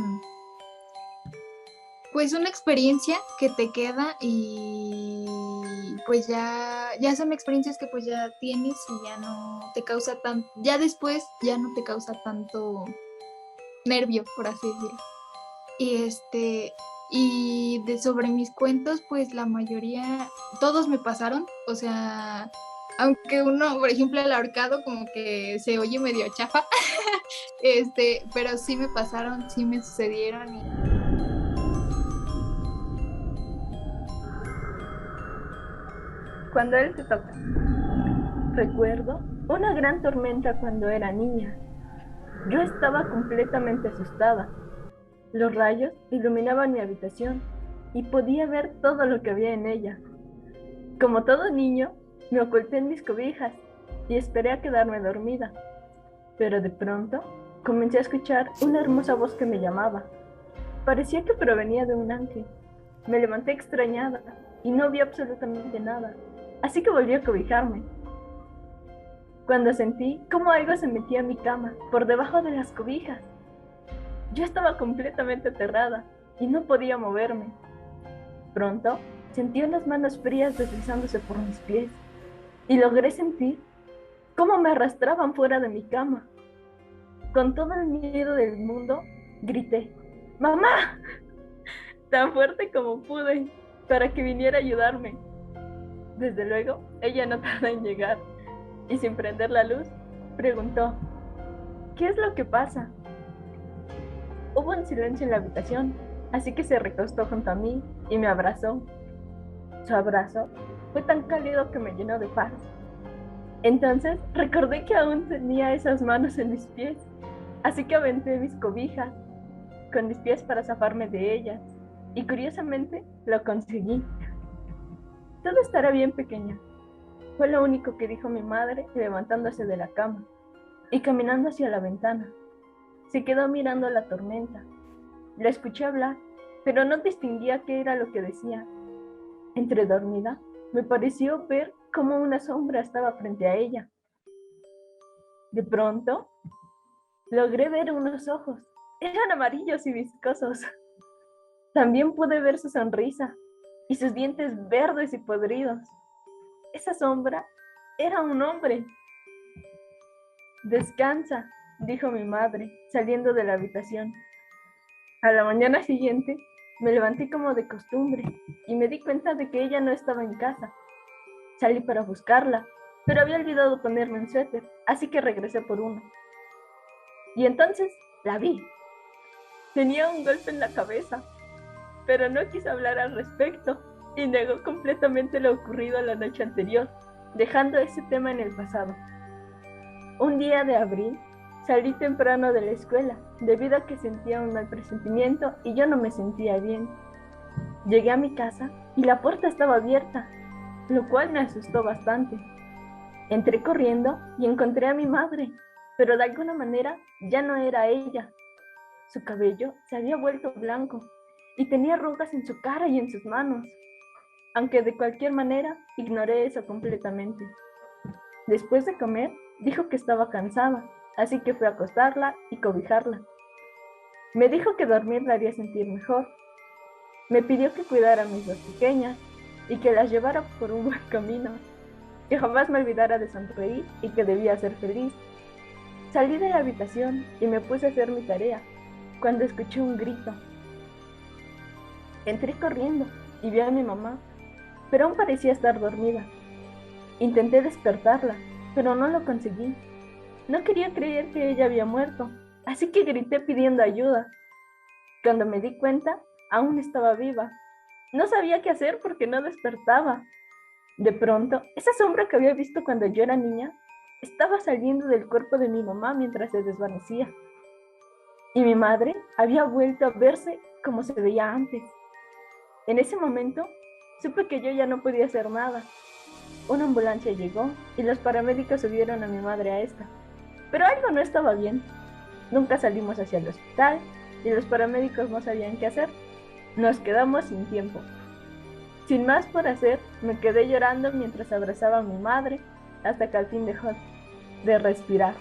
experiencia que te queda y pues ya son experiencias que pues ya tienes y ya no te causa ya después ya no te causa tanto nervio, por así decirlo. Y sobre mis cuentos, pues la mayoría, todos me pasaron, o sea, aunque uno, por ejemplo, el ahorcado como que se oye medio chafa, pero sí me pasaron, sí me sucedieron. Cuando él te toca. Recuerdo una gran tormenta cuando era niña. Yo estaba completamente asustada. Los rayos iluminaban mi habitación y podía ver todo lo que había en ella. Como todo niño, me oculté en mis cobijas y esperé a quedarme dormida. Pero de pronto comencé a escuchar una hermosa voz que me llamaba. Parecía que provenía de un ángel. Me levanté extrañada y no vi absolutamente nada, así que volví a cobijarme. Cuando sentí cómo algo se metía a mi cama, por debajo de las cobijas. Yo estaba completamente aterrada y no podía moverme. Pronto sentí unas manos frías deslizándose por mis pies y logré sentir cómo me arrastraban fuera de mi cama. Con todo el miedo del mundo, grité, ¡Mamá!, tan fuerte como pude para que viniera a ayudarme. Desde luego, ella no tarda en llegar y sin prender la luz, preguntó: ¿qué es lo que pasa? Hubo un silencio en la habitación, así que se recostó junto a mí y me abrazó. Su abrazo fue tan cálido que me llenó de paz. Entonces recordé que aún tenía esas manos en mis pies, así que aventé mis cobijas con mis pies para zafarme de ellas, y curiosamente lo conseguí. Todo estará bien, pequeña, fue lo único que dijo mi madre levantándose de la cama y caminando hacia la ventana. Se quedó mirando la tormenta. La escuché hablar, pero no distinguía qué era lo que decía. Entre dormida, me pareció ver cómo una sombra estaba frente a ella. De pronto, logré ver unos ojos. Eran amarillos y viscosos. También pude ver su sonrisa y sus dientes verdes y podridos. Esa sombra era un hombre. Descansa, dijo mi madre, saliendo de la habitación. A la mañana siguiente, me levanté como de costumbre y me di cuenta de que ella no estaba en casa. Salí para buscarla, pero había olvidado ponerme un suéter, así que regresé por uno. Y entonces la vi. Tenía un golpe en la cabeza, pero no quiso hablar al respecto y negó completamente lo ocurrido la noche anterior, dejando ese tema en el pasado. Un día de abril, salí temprano de la escuela, debido a que sentía un mal presentimiento y yo no me sentía bien. Llegué a mi casa y la puerta estaba abierta, lo cual me asustó bastante. Entré corriendo y encontré a mi madre, pero de alguna manera ya no era ella. Su cabello se había vuelto blanco y tenía arrugas en su cara y en sus manos, aunque de cualquier manera ignoré eso completamente. Después de comer, dijo que estaba cansada, así que fui a acostarla y cobijarla. Me dijo que dormir la haría sentir mejor. Me pidió que cuidara a mis dos pequeñas y que las llevara por un buen camino, que jamás me olvidara de sonreír y que debía ser feliz. Salí de la habitación y me puse a hacer mi tarea, cuando escuché un grito. Entré corriendo y vi a mi mamá, pero aún parecía estar dormida. Intenté despertarla, pero no lo conseguí. No quería creer que ella había muerto, así que grité pidiendo ayuda. Cuando me di cuenta, aún estaba viva. No sabía qué hacer porque no despertaba. De pronto, esa sombra que había visto cuando yo era niña estaba saliendo del cuerpo de mi mamá mientras se desvanecía. Y mi madre había vuelto a verse como se veía antes. En ese momento, supe que yo ya no podía hacer nada. Una ambulancia llegó y los paramédicos subieron a mi madre a esta. Pero algo no estaba bien. Nunca salimos hacia el hospital y los paramédicos no sabían qué hacer. Nos quedamos sin tiempo. Sin más por hacer, me quedé llorando mientras abrazaba a mi madre hasta que al fin dejó de respirar.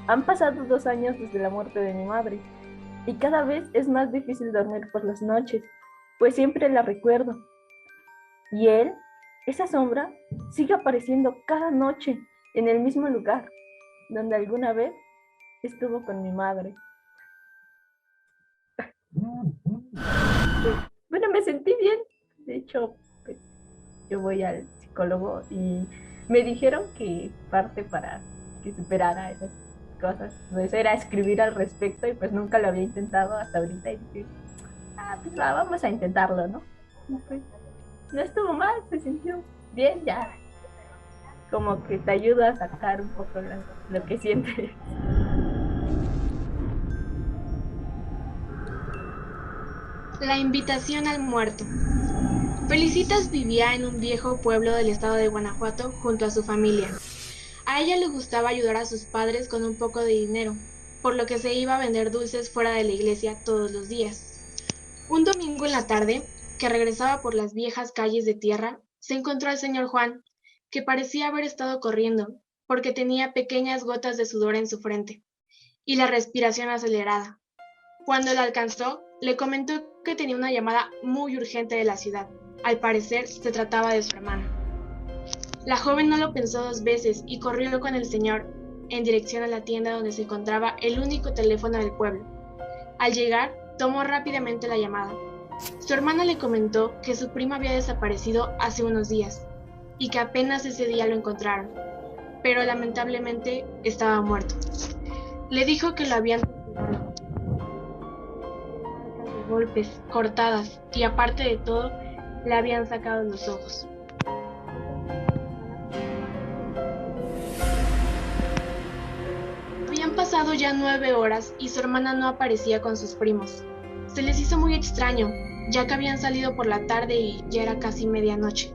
Han pasado 2 años desde la muerte de mi madre y cada vez es más difícil dormir por las noches, pues siempre la recuerdo. Y él, esa sombra, sigue apareciendo cada noche en el mismo lugar donde alguna vez estuvo con mi madre. Bueno, me sentí bien. De hecho, pues, yo voy al psicólogo y me dijeron que parte para que superara esas cosas, pues era escribir al respecto y pues nunca lo había intentado hasta ahorita y dije, pues vamos a intentarlo, ¿no? Y pues no estuvo mal, se sintió bien, ya como que te ayuda a sacar un poco lo que sientes. La invitación al muerto. Felicitas vivía en un viejo pueblo del estado de Guanajuato junto a su familia. A ella le gustaba ayudar a sus padres con un poco de dinero, por lo que se iba a vender dulces fuera de la iglesia todos los días. Un domingo en la tarde, que regresaba por las viejas calles de tierra, se encontró al señor Juan, que parecía haber estado corriendo, porque tenía pequeñas gotas de sudor en su frente, y la respiración acelerada. Cuando la alcanzó, le comentó que tenía una llamada muy urgente de la ciudad. Al parecer, se trataba de su hermana. La joven no lo pensó 2 veces y corrió con el señor en dirección a la tienda donde se encontraba el único teléfono del pueblo. Al llegar, tomó rápidamente la llamada. Su hermana le comentó que su primo había desaparecido hace unos días y que apenas ese día lo encontraron, pero lamentablemente estaba muerto. Le dijo que lo habían torturado, de golpes, cortadas, y aparte de todo, le habían sacado los ojos. Habían pasado ya 9 horas y su hermana no aparecía con sus primos. Se les hizo muy extraño, ya que habían salido por la tarde y ya era casi medianoche.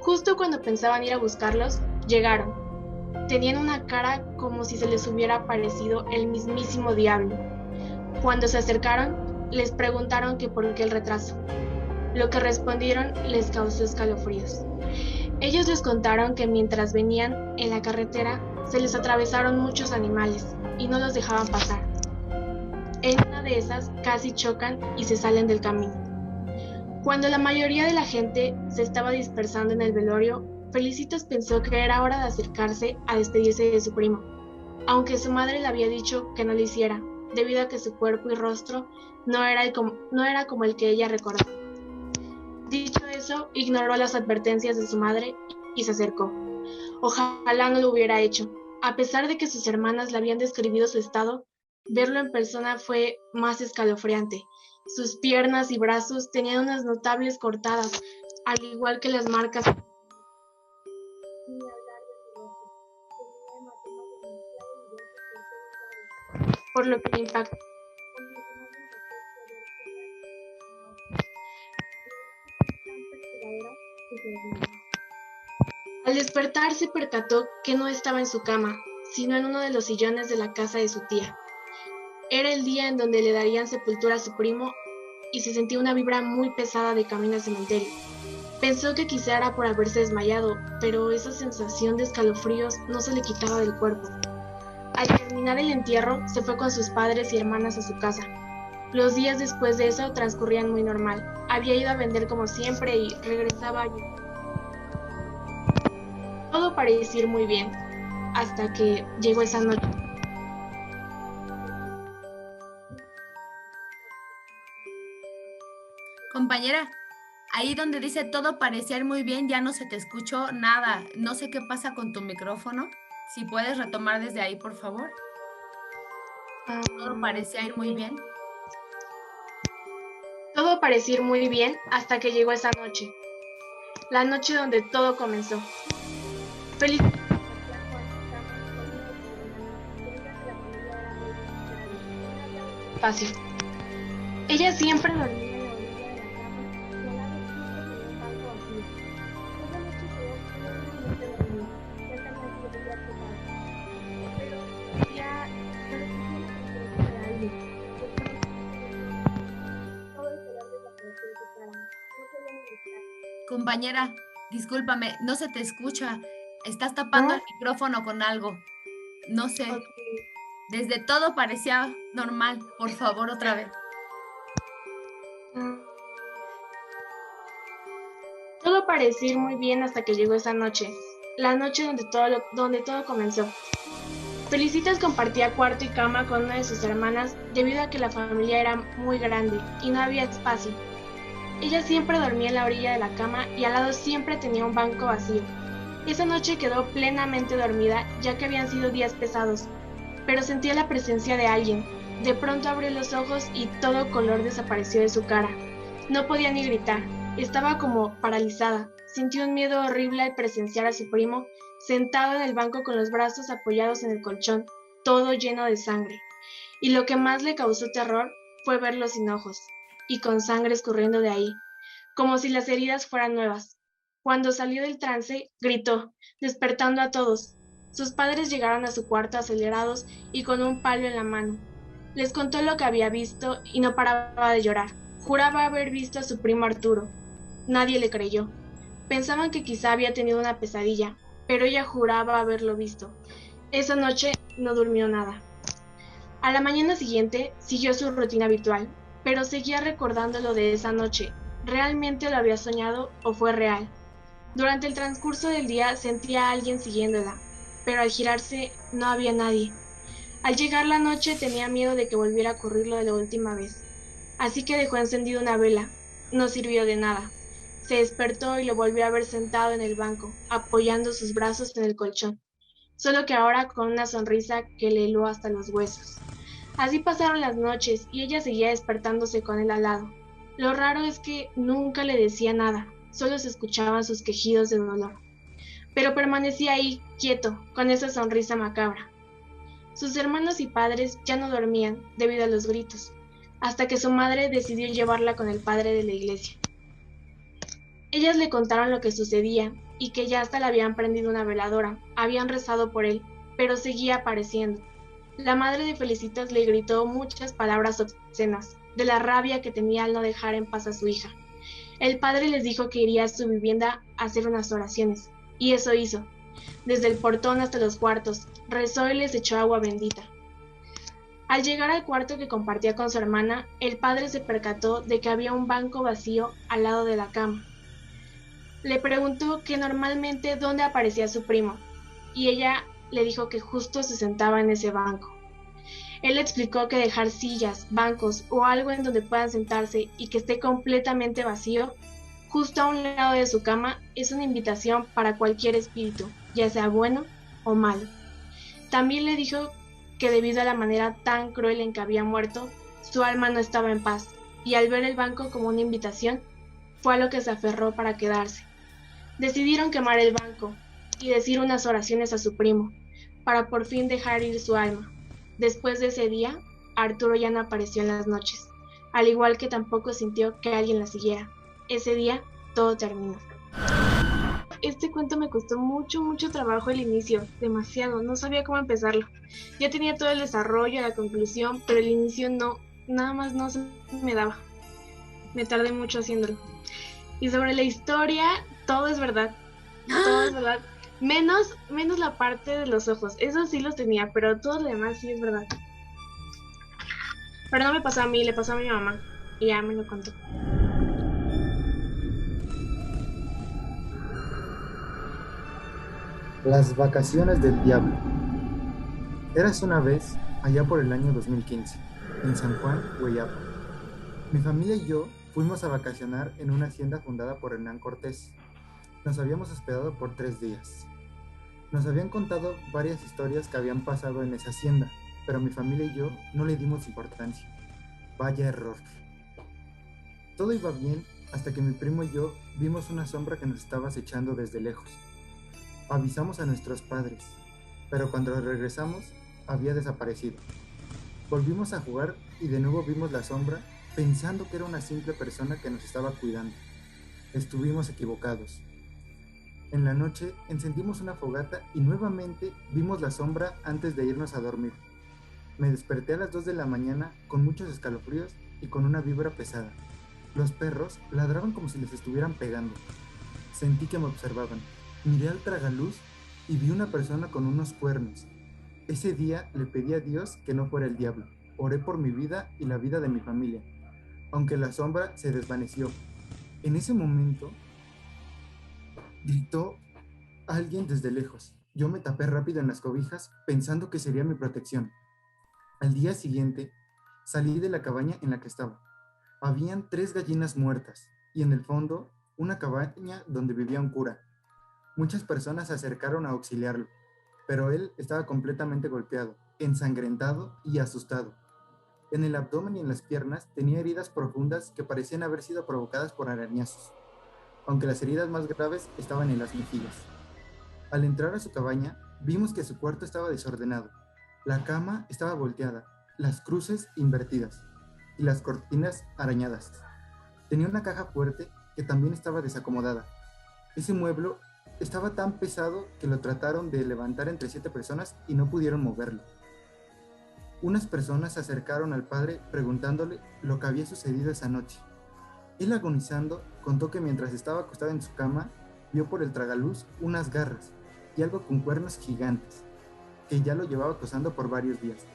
Justo cuando pensaban ir a buscarlos, llegaron. Tenían una cara como si se les hubiera aparecido el mismísimo diablo. Cuando se acercaron, les preguntaron que por qué el retraso. Lo que respondieron les causó escalofríos. Ellos les contaron que mientras venían en la carretera, se les atravesaron muchos animales y no los dejaban pasar. En una de esas casi chocan y se salen del camino. Cuando la mayoría de la gente se estaba dispersando en el velorio, Felicitas pensó que era hora de acercarse a despedirse de su primo, aunque su madre le había dicho que no lo hiciera, debido a que su cuerpo y rostro no era como el que ella recordaba. Dicho eso, ignoró las advertencias de su madre y se acercó. Ojalá no lo hubiera hecho. A pesar de que sus hermanas le habían describido su estado, verlo en persona fue más escalofriante. Sus piernas y brazos tenían unas notables cortadas, al igual que las marcas. Por lo que le impactó. Al despertar se percató que no estaba en su cama, sino en uno de los sillones de la casa de su tía. Era el día en donde le darían sepultura a su primo y se sentía una vibra muy pesada de camino al cementerio. Pensó que quizá era por haberse desmayado, pero esa sensación de escalofríos no se le quitaba del cuerpo. Al terminar el entierro, se fue con sus padres y hermanas a su casa. Los días después de eso transcurrían muy normal. Había ido a vender como siempre y regresaba allí. Todo parecía ir muy bien, hasta que llegó esa noche. Compañera, ahí donde dice todo parecía ir muy bien, ya no se te escuchó nada. No sé qué pasa con tu micrófono. Si puedes retomar desde ahí, por favor. Todo parecía ir muy bien. Todo parecía ir muy bien hasta que llegó esa noche. La noche donde todo comenzó. Feliz. Fácil. Ella siempre dormía. Compañera, discúlpame, no se te escucha. Estás tapando el micrófono con algo. No sé. Okay. Desde todo parecía normal. Por favor, otra vez. Todo parecía ir muy bien hasta que llegó esa noche. La noche donde todo comenzó. Felicitas compartía cuarto y cama con una de sus hermanas debido a que la familia era muy grande y no había espacio. Ella siempre dormía en la orilla de la cama y al lado siempre tenía un banco vacío. Esa noche quedó plenamente dormida ya que habían sido días pesados, pero sentía la presencia de alguien. De pronto abrió los ojos y todo color desapareció de su cara. No podía ni gritar, estaba como paralizada. Sintió un miedo horrible al presenciar a su primo sentado en el banco con los brazos apoyados en el colchón, todo lleno de sangre. Y lo que más le causó terror fue verlo sin ojos y con sangre escurriendo de ahí, como si las heridas fueran nuevas. Cuando salió del trance, gritó, despertando a todos. Sus padres llegaron a su cuarto acelerados y con un palo en la mano. Les contó lo que había visto y no paraba de llorar. Juraba haber visto a su primo Arturo. Nadie le creyó. Pensaban que quizá había tenido una pesadilla, pero ella juraba haberlo visto. Esa noche no durmió nada. A la mañana siguiente siguió su rutina habitual, pero seguía recordando lo de esa noche. ¿Realmente lo había soñado o fue real? Durante el transcurso del día sentía a alguien siguiéndola, pero al girarse no había nadie. Al llegar la noche tenía miedo de que volviera a ocurrir lo de la última vez, así que dejó encendida una vela. no sirvió de nada. Se despertó y lo volvió a ver sentado en el banco, apoyando sus brazos en el colchón, solo que ahora con una sonrisa que le heló hasta los huesos. Así pasaron las noches y ella seguía despertándose con él al lado. Lo raro es que nunca le decía nada, solo se escuchaban sus quejidos de dolor. Pero permanecía ahí, quieto, con esa sonrisa macabra. Sus hermanos y padres ya no dormían debido a los gritos, hasta que su madre decidió llevarla con el padre de la iglesia. Ellas le contaron lo que sucedía y que ya hasta le habían prendido una veladora, habían rezado por él, pero seguía apareciendo. La madre de Felicitas le gritó muchas palabras obscenas, de la rabia que tenía al no dejar en paz a su hija. El padre les dijo que iría a su vivienda a hacer unas oraciones, y eso hizo. Desde el portón hasta los cuartos, rezó y les echó agua bendita. Al llegar al cuarto que compartía con su hermana, el padre se percató de que había un banco vacío al lado de la cama. Le preguntó que normalmente dónde aparecía su primo, y ella le dijo que justo se sentaba en ese banco. Él le explicó que dejar sillas, bancos o algo en donde puedan sentarse y que esté completamente vacío, justo a un lado de su cama, es una invitación para cualquier espíritu, ya sea bueno o malo. También le dijo que debido a la manera tan cruel en que había muerto, su alma no estaba en paz, y al ver el banco como una invitación, fue a lo que se aferró para quedarse. Decidieron quemar el banco y decir unas oraciones a su primo, para por fin dejar ir su alma. Después de ese día, Arturo ya no apareció en las noches, al igual que tampoco sintió que alguien la siguiera. Ese día, todo terminó. Este cuento me costó mucho trabajo el inicio, demasiado, no sabía cómo empezarlo. Ya tenía todo el desarrollo, la conclusión, pero el inicio no, nada más no se me daba. Me tardé mucho haciéndolo. Y sobre la historia, todo es verdad, menos la parte de los ojos, eso sí los tenía, pero todo lo demás sí es verdad. Pero no me pasó a mí, le pasó a mi mamá, y ya me lo contó. Las vacaciones del diablo. Eras una vez, allá por el año 2015, en San Juan, Guayapa. Mi familia y yo fuimos a vacacionar en una hacienda fundada por Hernán Cortés. Nos habíamos hospedado por 3 días. Nos habían contado varias historias que habían pasado en esa hacienda, pero mi familia y yo no le dimos importancia. Vaya error. Todo iba bien hasta que mi primo y yo vimos una sombra que nos estaba acechando desde lejos. Avisamos a nuestros padres, pero cuando regresamos había desaparecido. Volvimos a jugar y de nuevo vimos la sombra pensando que era una simple persona que nos estaba cuidando. Estuvimos equivocados. En la noche encendimos una fogata y nuevamente vimos la sombra antes de irnos a dormir. Me desperté a las 2 de la mañana con muchos escalofríos y con una vibra pesada. Los perros ladraban como si les estuvieran pegando. Sentí que me observaban. Miré al tragaluz y vi una persona con unos cuernos. Ese día le pedí a Dios que no fuera el diablo. Oré por mi vida y la vida de mi familia, aunque la sombra se desvaneció. En ese momento, gritó alguien desde lejos. Yo me tapé rápido en las cobijas pensando que sería mi protección. Al día siguiente, salí de la cabaña en la que estaba. Habían 3 gallinas muertas y en el fondo, una cabaña donde vivía un cura. Muchas personas se acercaron a auxiliarlo, pero él estaba completamente golpeado, ensangrentado y asustado. En el abdomen y en las piernas tenía heridas profundas que parecían haber sido provocadas por arañazos, aunque las heridas más graves estaban en las mejillas. Al entrar a su cabaña, vimos que su cuarto estaba desordenado. La cama estaba volteada, las cruces invertidas y las cortinas arañadas. Tenía una caja fuerte que también estaba desacomodada. Ese mueble estaba tan pesado que lo trataron de levantar entre 7 personas y no pudieron moverlo. Unas personas se acercaron al padre preguntándole lo que había sucedido esa noche. Él, agonizando, contó que mientras estaba acostado en su cama, vio por el tragaluz unas garras y algo con cuernos gigantes, que ya lo llevaba acosando por varios días.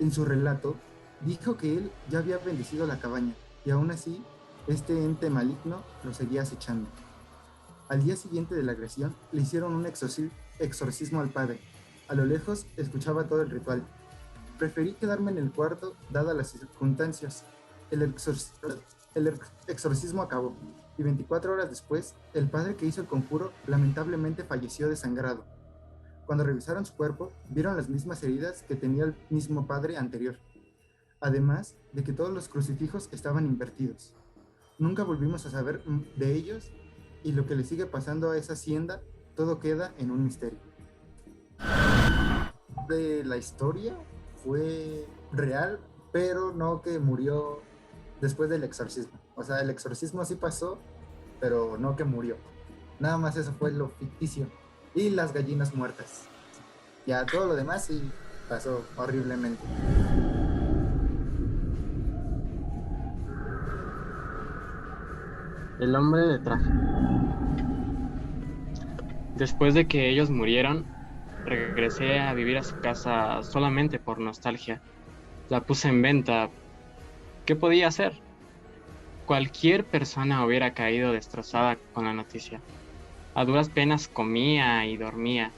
En su relato, dijo que él ya había bendecido la cabaña y aún así, este ente maligno lo seguía acechando. Al día siguiente de la agresión, le hicieron un exorcismo al padre. A lo lejos, escuchaba todo el ritual. Preferí quedarme en el cuarto, dadas las circunstancias. El El exorcismo acabó, y 24 horas después, el padre que hizo el conjuro lamentablemente falleció desangrado. Cuando revisaron su cuerpo, vieron las mismas heridas que tenía el mismo padre anterior, además de que todos los crucifijos estaban invertidos. Nunca volvimos a saber de ellos, y lo que le sigue pasando a esa hacienda, todo queda en un misterio. De la historia fue real, pero no que murió después del exorcismo. O sea, el exorcismo sí pasó, pero no que murió. Nada más eso fue lo ficticio. Y las gallinas muertas. Ya todo lo demás sí pasó horriblemente. El hombre de traje. Después de que ellos murieron, regresé a vivir a su casa solamente por nostalgia. La puse en venta. ¿Qué podía hacer? Cualquier persona hubiera caído destrozada con la noticia. A duras penas comía y dormía.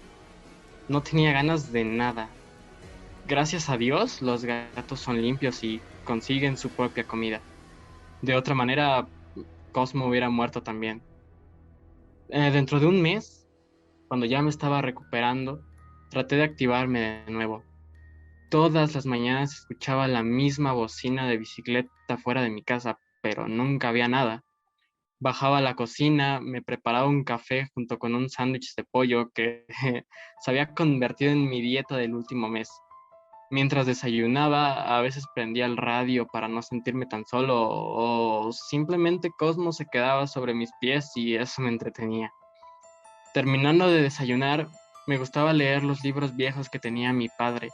No tenía ganas de nada. Gracias a Dios, los gatos son limpios y consiguen su propia comida. De otra manera, Cosmo hubiera muerto también. Dentro de un mes, cuando ya me estaba recuperando, traté de activarme de nuevo. Todas las mañanas escuchaba la misma bocina de bicicleta fuera de mi casa, pero nunca había nada. Bajaba a la cocina, me preparaba un café junto con un sándwich de pollo que se había convertido en mi dieta del último mes. Mientras desayunaba, a veces prendía el radio para no sentirme tan solo, o simplemente Cosmo se quedaba sobre mis pies y eso me entretenía. Terminando de desayunar, me gustaba leer los libros viejos que tenía mi padre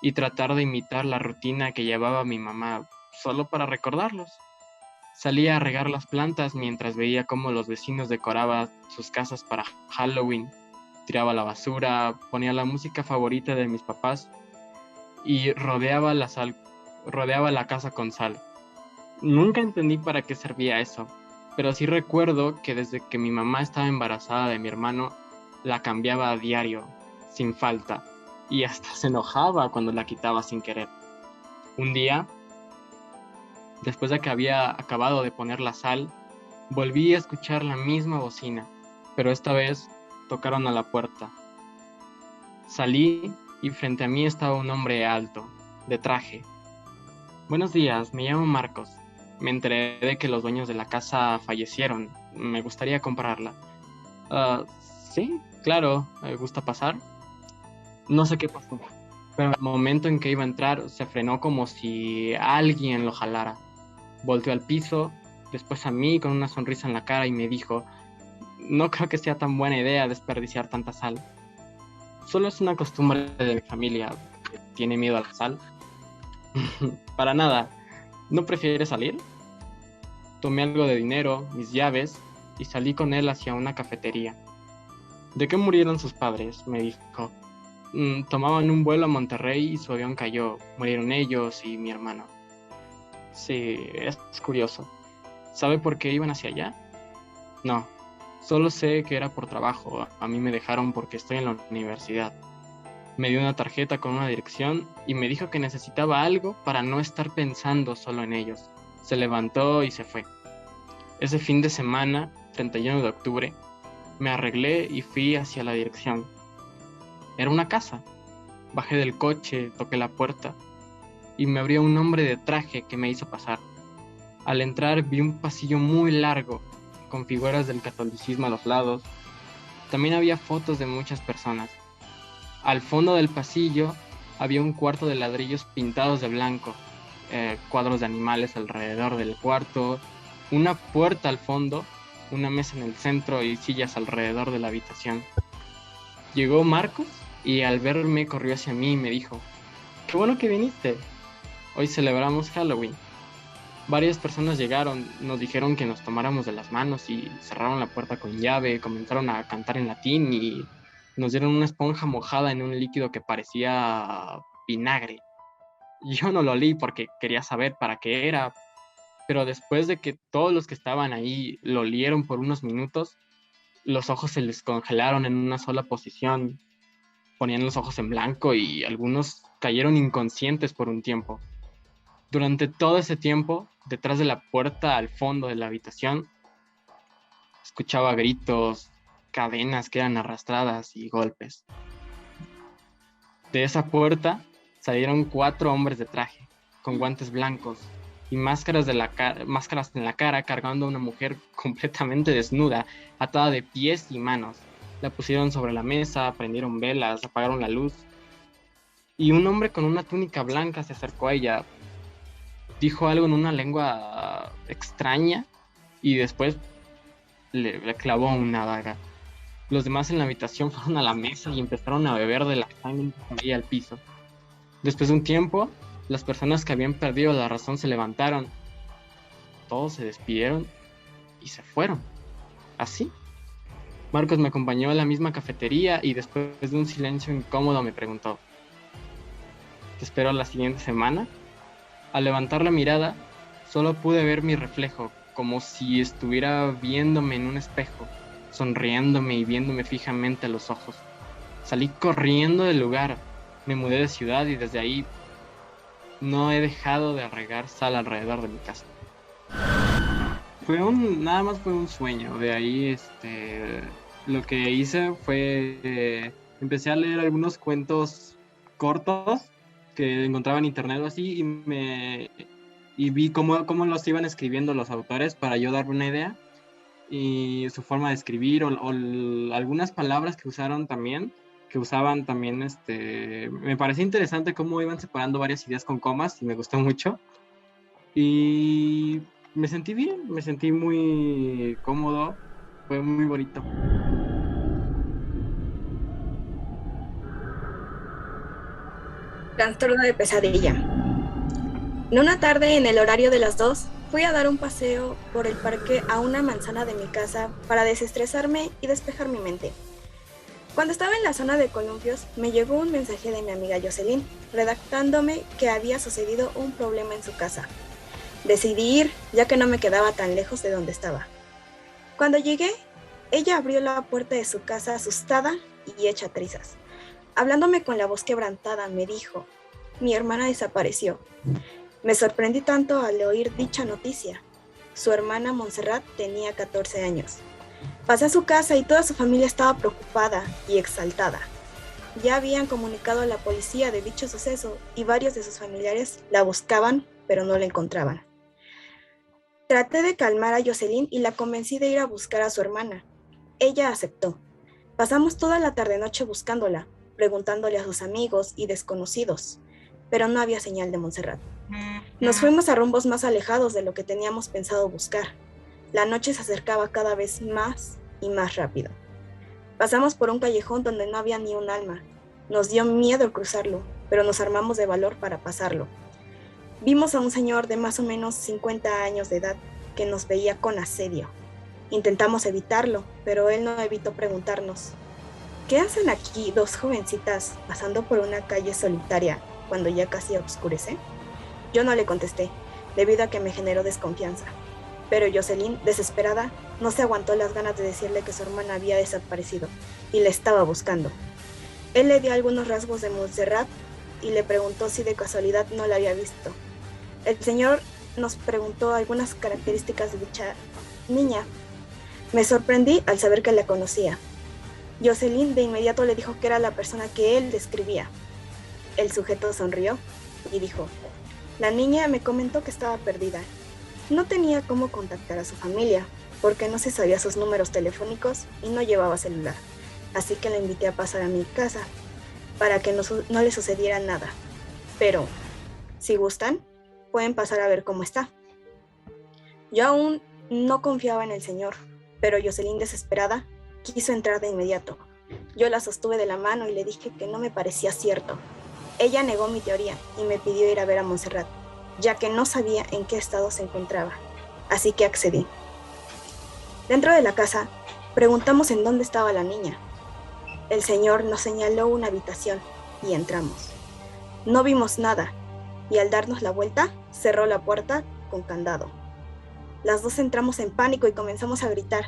y tratar de imitar la rutina que llevaba mi mamá, solo para recordarlos. Salía a regar las plantas mientras veía cómo los vecinos decoraban sus casas para Halloween. Tiraba la basura, ponía la música favorita de mis papás y rodeaba la casa con sal. Nunca entendí para qué servía eso, pero sí recuerdo que desde que mi mamá estaba embarazada de mi hermano, la cambiaba a diario, sin falta, y hasta se enojaba cuando la quitaba sin querer. Un día, después de que había acabado de poner la sal, volví a escuchar la misma bocina, pero esta vez tocaron a la puerta. Salí y frente a mí estaba un hombre alto, de traje. Buenos días, me llamo Marcos. Me enteré de que los dueños de la casa fallecieron. Me gustaría comprarla. Sí, claro, ¿me gusta pasar? No sé qué pasó, pero al momento en que iba a entrar se frenó como si alguien lo jalara. Volteó al piso, después a mí con una sonrisa en la cara y me dijo: no creo que sea tan buena idea desperdiciar tanta sal. Solo es una costumbre de mi familia que tiene miedo a la sal. Para nada. ¿No prefieres salir? Tomé algo de dinero, mis llaves, y salí con él hacia una cafetería. ¿De qué murieron sus padres?, me dijo. Tomaban un vuelo a Monterrey y su avión cayó. Murieron ellos y mi hermano. Sí, es curioso. ¿Sabe por qué iban hacia allá? No, solo sé que era por trabajo. A mí me dejaron porque estoy en la universidad. Me dio una tarjeta con una dirección y me dijo que necesitaba algo para no estar pensando solo en ellos. Se levantó y se fue. Ese fin de semana, 31 de octubre, me arreglé y fui hacia la dirección. Era una casa. Bajé del coche, toqué la puerta y me abrió un hombre de traje que me hizo pasar. Al entrar vi un pasillo muy largo, con figuras del catolicismo a los lados. También había fotos de muchas personas. Al fondo del pasillo había un cuarto de ladrillos pintados de blanco, cuadros de animales alrededor del cuarto, una puerta al fondo, una mesa en el centro y sillas alrededor de la habitación. Llegó Marcos y al verme corrió hacia mí y me dijo: ¡qué bueno que viniste! Hoy celebramos Halloween. Varias personas llegaron, nos dijeron que nos tomáramos de las manos y cerraron la puerta con llave, comenzaron a cantar en latín y nos dieron una esponja mojada en un líquido que parecía vinagre. Yo no lo olí porque quería saber para qué era, pero después de que todos los que estaban ahí lo olieron por unos minutos, los ojos se les congelaron en una sola posición, ponían los ojos en blanco y algunos cayeron inconscientes por un tiempo. Durante todo ese tiempo, detrás de la puerta al fondo de la habitación, escuchaba gritos, cadenas que eran arrastradas y golpes. De esa puerta salieron 4 hombres de traje, con guantes blancos y máscaras en la cara, cargando a una mujer completamente desnuda, atada de pies y manos. La pusieron sobre la mesa, prendieron velas, apagaron la luz. Y un hombre con una túnica blanca se acercó a ella, dijo algo en una lengua extraña y después le clavó una daga. Los demás en la habitación fueron a la mesa y empezaron a beber de la sangre que caía al piso. Después de un tiempo, las personas que habían perdido la razón se levantaron. Todos se despidieron y se fueron. Así. Marcos me acompañó a la misma cafetería y después de un silencio incómodo me preguntó: ¿te espero la siguiente semana? Al levantar la mirada, solo pude ver mi reflejo, como si estuviera viéndome en un espejo, sonriéndome y viéndome fijamente a los ojos. Salí corriendo del lugar, me mudé de ciudad y desde ahí no he dejado de regar sal alrededor de mi casa. Nada más fue un sueño. De ahí lo que hice fue empecé a leer algunos cuentos cortos que encontraba en internet o así y vi cómo los iban escribiendo los autores para yo darme una idea y su forma de escribir o algunas palabras que usaban también, me parecía interesante cómo iban separando varias ideas con comas y me gustó mucho. Y me sentí bien, me sentí muy cómodo, fue muy bonito. Trastorno de pesadilla. En una tarde, en el horario de las 2, fui a dar un paseo por el parque a una manzana de mi casa para desestresarme y despejar mi mente. Cuando estaba en la zona de columpios, me llegó un mensaje de mi amiga Jocelyn, redactándome que había sucedido un problema en su casa. Decidí ir, ya que no me quedaba tan lejos de donde estaba. Cuando llegué, ella abrió la puerta de su casa asustada y hecha trizas. Hablándome con la voz quebrantada, me dijo: mi hermana desapareció. Me sorprendí tanto al oír dicha noticia. Su hermana Montserrat tenía 14 años. Pasé a su casa y toda su familia estaba preocupada y exaltada. Ya habían comunicado a la policía de dicho suceso y varios de sus familiares la buscaban, pero no la encontraban. Traté de calmar a Jocelyn y la convencí de ir a buscar a su hermana. Ella aceptó. Pasamos toda la tarde-noche buscándola, preguntándole a sus amigos y desconocidos, pero no había señal de Montserrat. Nos fuimos a rumbos más alejados de lo que teníamos pensado buscar. La noche se acercaba cada vez más y más rápido. Pasamos por un callejón donde no había ni un alma. Nos dio miedo cruzarlo, pero nos armamos de valor para pasarlo. Vimos a un señor de más o menos 50 años de edad que nos veía con asedio. Intentamos evitarlo, pero él no evitó preguntarnos: ¿qué hacen aquí 2 jovencitas pasando por una calle solitaria cuando ya casi oscurece? Yo no le contesté, debido a que me generó desconfianza. Pero Jocelyn, desesperada, no se aguantó las ganas de decirle que su hermana había desaparecido y la estaba buscando. Él le dio algunos rasgos de Montserrat y le preguntó si de casualidad no la había visto. El señor nos preguntó algunas características de dicha niña. Me sorprendí al saber que la conocía. Jocelyn de inmediato le dijo que era la persona que él describía. El sujeto sonrió y dijo: la niña me comentó que estaba perdida. No tenía cómo contactar a su familia, porque no se sabía sus números telefónicos y no llevaba celular. Así que la invité a pasar a mi casa, para que no le sucediera nada. Pero, si gustan, pueden pasar a ver cómo está. Yo aún no confiaba en el señor, pero Jocelyn, desesperada, quiso entrar de inmediato. Yo la sostuve de la mano y le dije que no me parecía cierto. Ella negó mi teoría y me pidió ir a ver a Montserrat, ya que no sabía en qué estado se encontraba, así que accedí. Dentro de la casa, preguntamos en dónde estaba la niña. El señor nos señaló una habitación y entramos. No vimos nada, y al darnos la vuelta, cerró la puerta con candado. Las 2 entramos en pánico y comenzamos a gritar.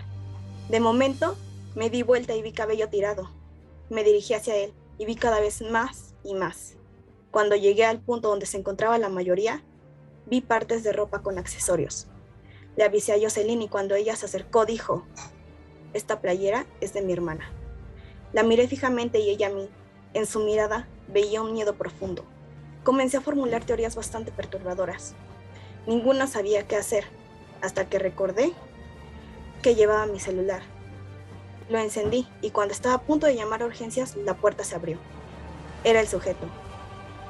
De momento, me di vuelta y vi cabello tirado. Me dirigí hacia él y vi cada vez más y más. Cuando llegué al punto donde se encontraba la mayoría, Vi partes de ropa con accesorios. Le avisé a Jocelyn y cuando ella se acercó dijo, esta playera es de mi hermana. La miré fijamente y ella a mí. En su mirada veía un miedo profundo. Comencé a formular teorías bastante perturbadoras. Ninguna sabía qué hacer, hasta que recordé que llevaba mi celular. Lo encendí y cuando estaba a punto de llamar a urgencias, la puerta se abrió. Era el sujeto.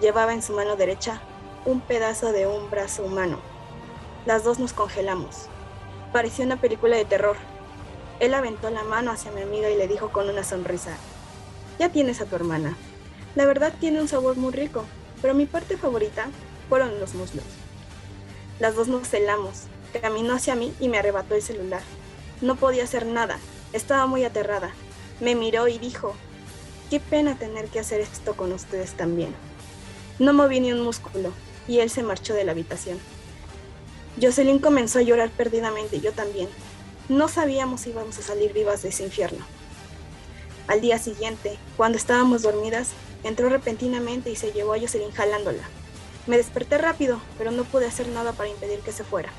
Llevaba en su mano derecha un pedazo de un brazo humano. Las dos nos congelamos. Parecía una película de terror. Él aventó la mano hacia mi amiga y le dijo con una sonrisa, ya tienes a tu hermana. La verdad tiene un sabor muy rico, pero mi parte favorita fueron los muslos. Las dos nos celamos. Caminó hacia mí y me arrebató el celular. No podía hacer nada. Estaba muy aterrada. Me miró y dijo, qué pena tener que hacer esto con ustedes también. No moví ni un músculo y él se marchó de la habitación. Jocelyn comenzó a llorar perdidamente y yo también. No sabíamos si íbamos a salir vivas de ese infierno. Al día siguiente, cuando estábamos dormidas, entró repentinamente y se llevó a Jocelyn jalándola. Me desperté rápido, pero no pude hacer nada para impedir que se fuera.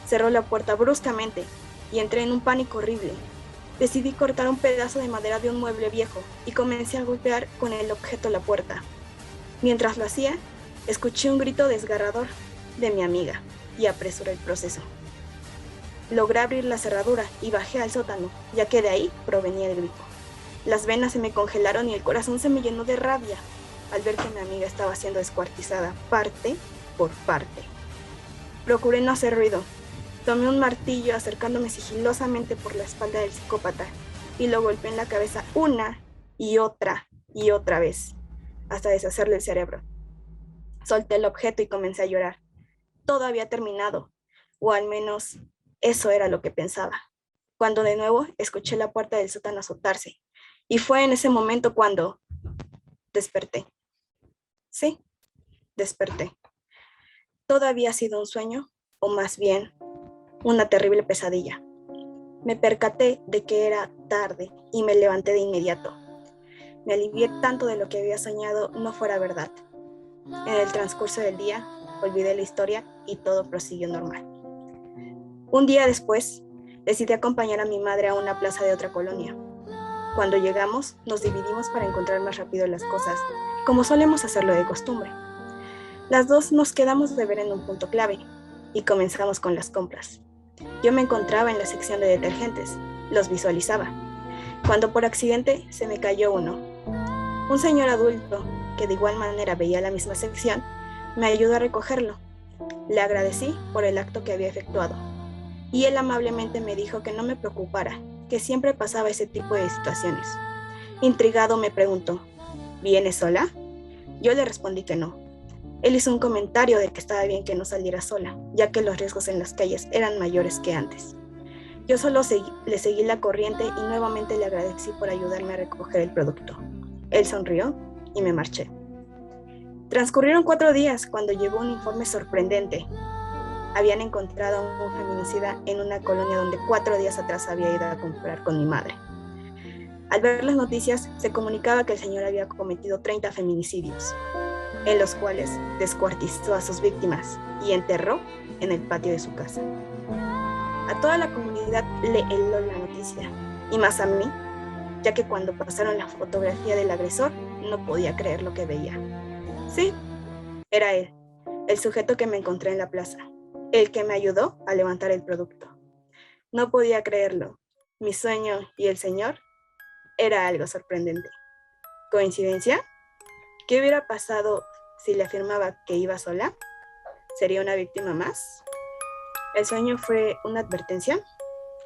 Cerró la puerta bruscamente y entré en un pánico horrible. Decidí cortar un pedazo de madera de un mueble viejo y comencé a golpear con el objeto la puerta. Mientras lo hacía, escuché un grito desgarrador de mi amiga y apresuré el proceso. Logré abrir la cerradura y bajé al sótano, ya que de ahí provenía el grito. Las venas se me congelaron y el corazón se me llenó de rabia al ver que mi amiga estaba siendo descuartizada parte por parte. Procuré no hacer ruido. Tomé un martillo acercándome sigilosamente por la espalda del psicópata y lo golpeé en la cabeza una y otra vez, hasta deshacerle el cerebro. Solté el objeto y comencé a llorar. Todo había terminado, o al menos eso era lo que pensaba, cuando de nuevo escuché la puerta del sótano azotarse, y fue en ese momento cuando desperté. Sí, desperté. Todo había sido un sueño, o más bien, una terrible pesadilla. Me percaté de que era tarde y me levanté de inmediato. Me alivié tanto de lo que había soñado no fuera verdad. En el transcurso del día, olvidé la historia y todo prosiguió normal. Un día después, decidí acompañar a mi madre a una plaza de otra colonia. Cuando llegamos, nos dividimos para encontrar más rápido las cosas, como solemos hacerlo de costumbre. Las dos nos quedamos de ver en un punto clave y comenzamos con las compras. Yo me encontraba en la sección de detergentes, los visualizaba, cuando por accidente se me cayó uno. Un señor adulto, que de igual manera veía la misma sección, me ayudó a recogerlo. Le agradecí por el acto que había efectuado, y él amablemente me dijo que no me preocupara, que siempre pasaba ese tipo de situaciones. Intrigado me preguntó, ¿vienes sola? Yo le respondí que no. Él hizo un comentario de que estaba bien que no saliera sola, ya que los riesgos en las calles eran mayores que antes. Yo solo le seguí la corriente y nuevamente le agradecí por ayudarme a recoger el producto. Él sonrió y me marché. Transcurrieron 4 días cuando llegó un informe sorprendente. Habían encontrado a un feminicida en una colonia donde 4 días atrás había ido a comprar con mi madre. Al ver las noticias, se comunicaba que el señor había cometido 30 feminicidios, en los cuales descuartizó a sus víctimas y enterró en el patio de su casa. A toda la comunidad le heló la noticia, y más a mí, ya que cuando pasaron la fotografía del agresor, no podía creer lo que veía. Sí, era él, el sujeto que me encontré en la plaza, el que me ayudó a levantar el producto. No podía creerlo. Mi sueño y el señor era algo sorprendente. ¿Coincidencia? ¿Qué hubiera pasado si le afirmaba que iba sola? ¿Sería una víctima más? ¿El sueño fue una advertencia?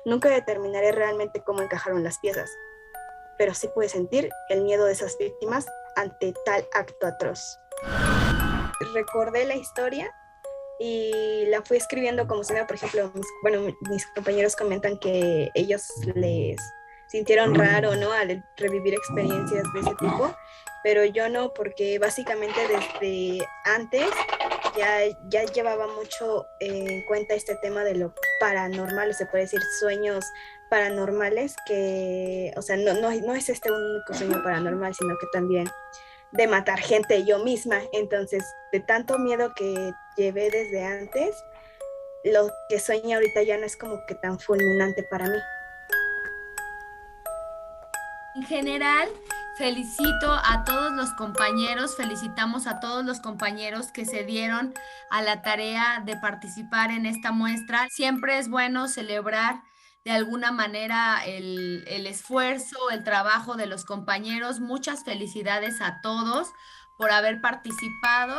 Nunca determinaré realmente cómo encajaron las piezas, pero sí pude sentir el miedo de esas víctimas ante tal acto atroz. Recordé la historia y la fui escribiendo como si nada. Por ejemplo, mis compañeros comentan que ellos les sintieron raro, ¿no?, al revivir experiencias de ese tipo, pero yo no, porque básicamente desde antes ya llevaba mucho en cuenta este tema de lo paranormal, o se puede decir sueños paranormales, que, o sea, no es este un único sueño paranormal, sino que también de matar gente yo misma. Entonces, de tanto miedo que llevé desde antes, lo que sueño ahorita ya no es como que tan fulminante para mí. En general, felicito a todos los compañeros, felicitamos a todos los compañeros que se dieron a la tarea de participar en esta muestra. Siempre es bueno celebrar de alguna manera el esfuerzo, el trabajo de los compañeros. Muchas felicidades a todos por haber participado.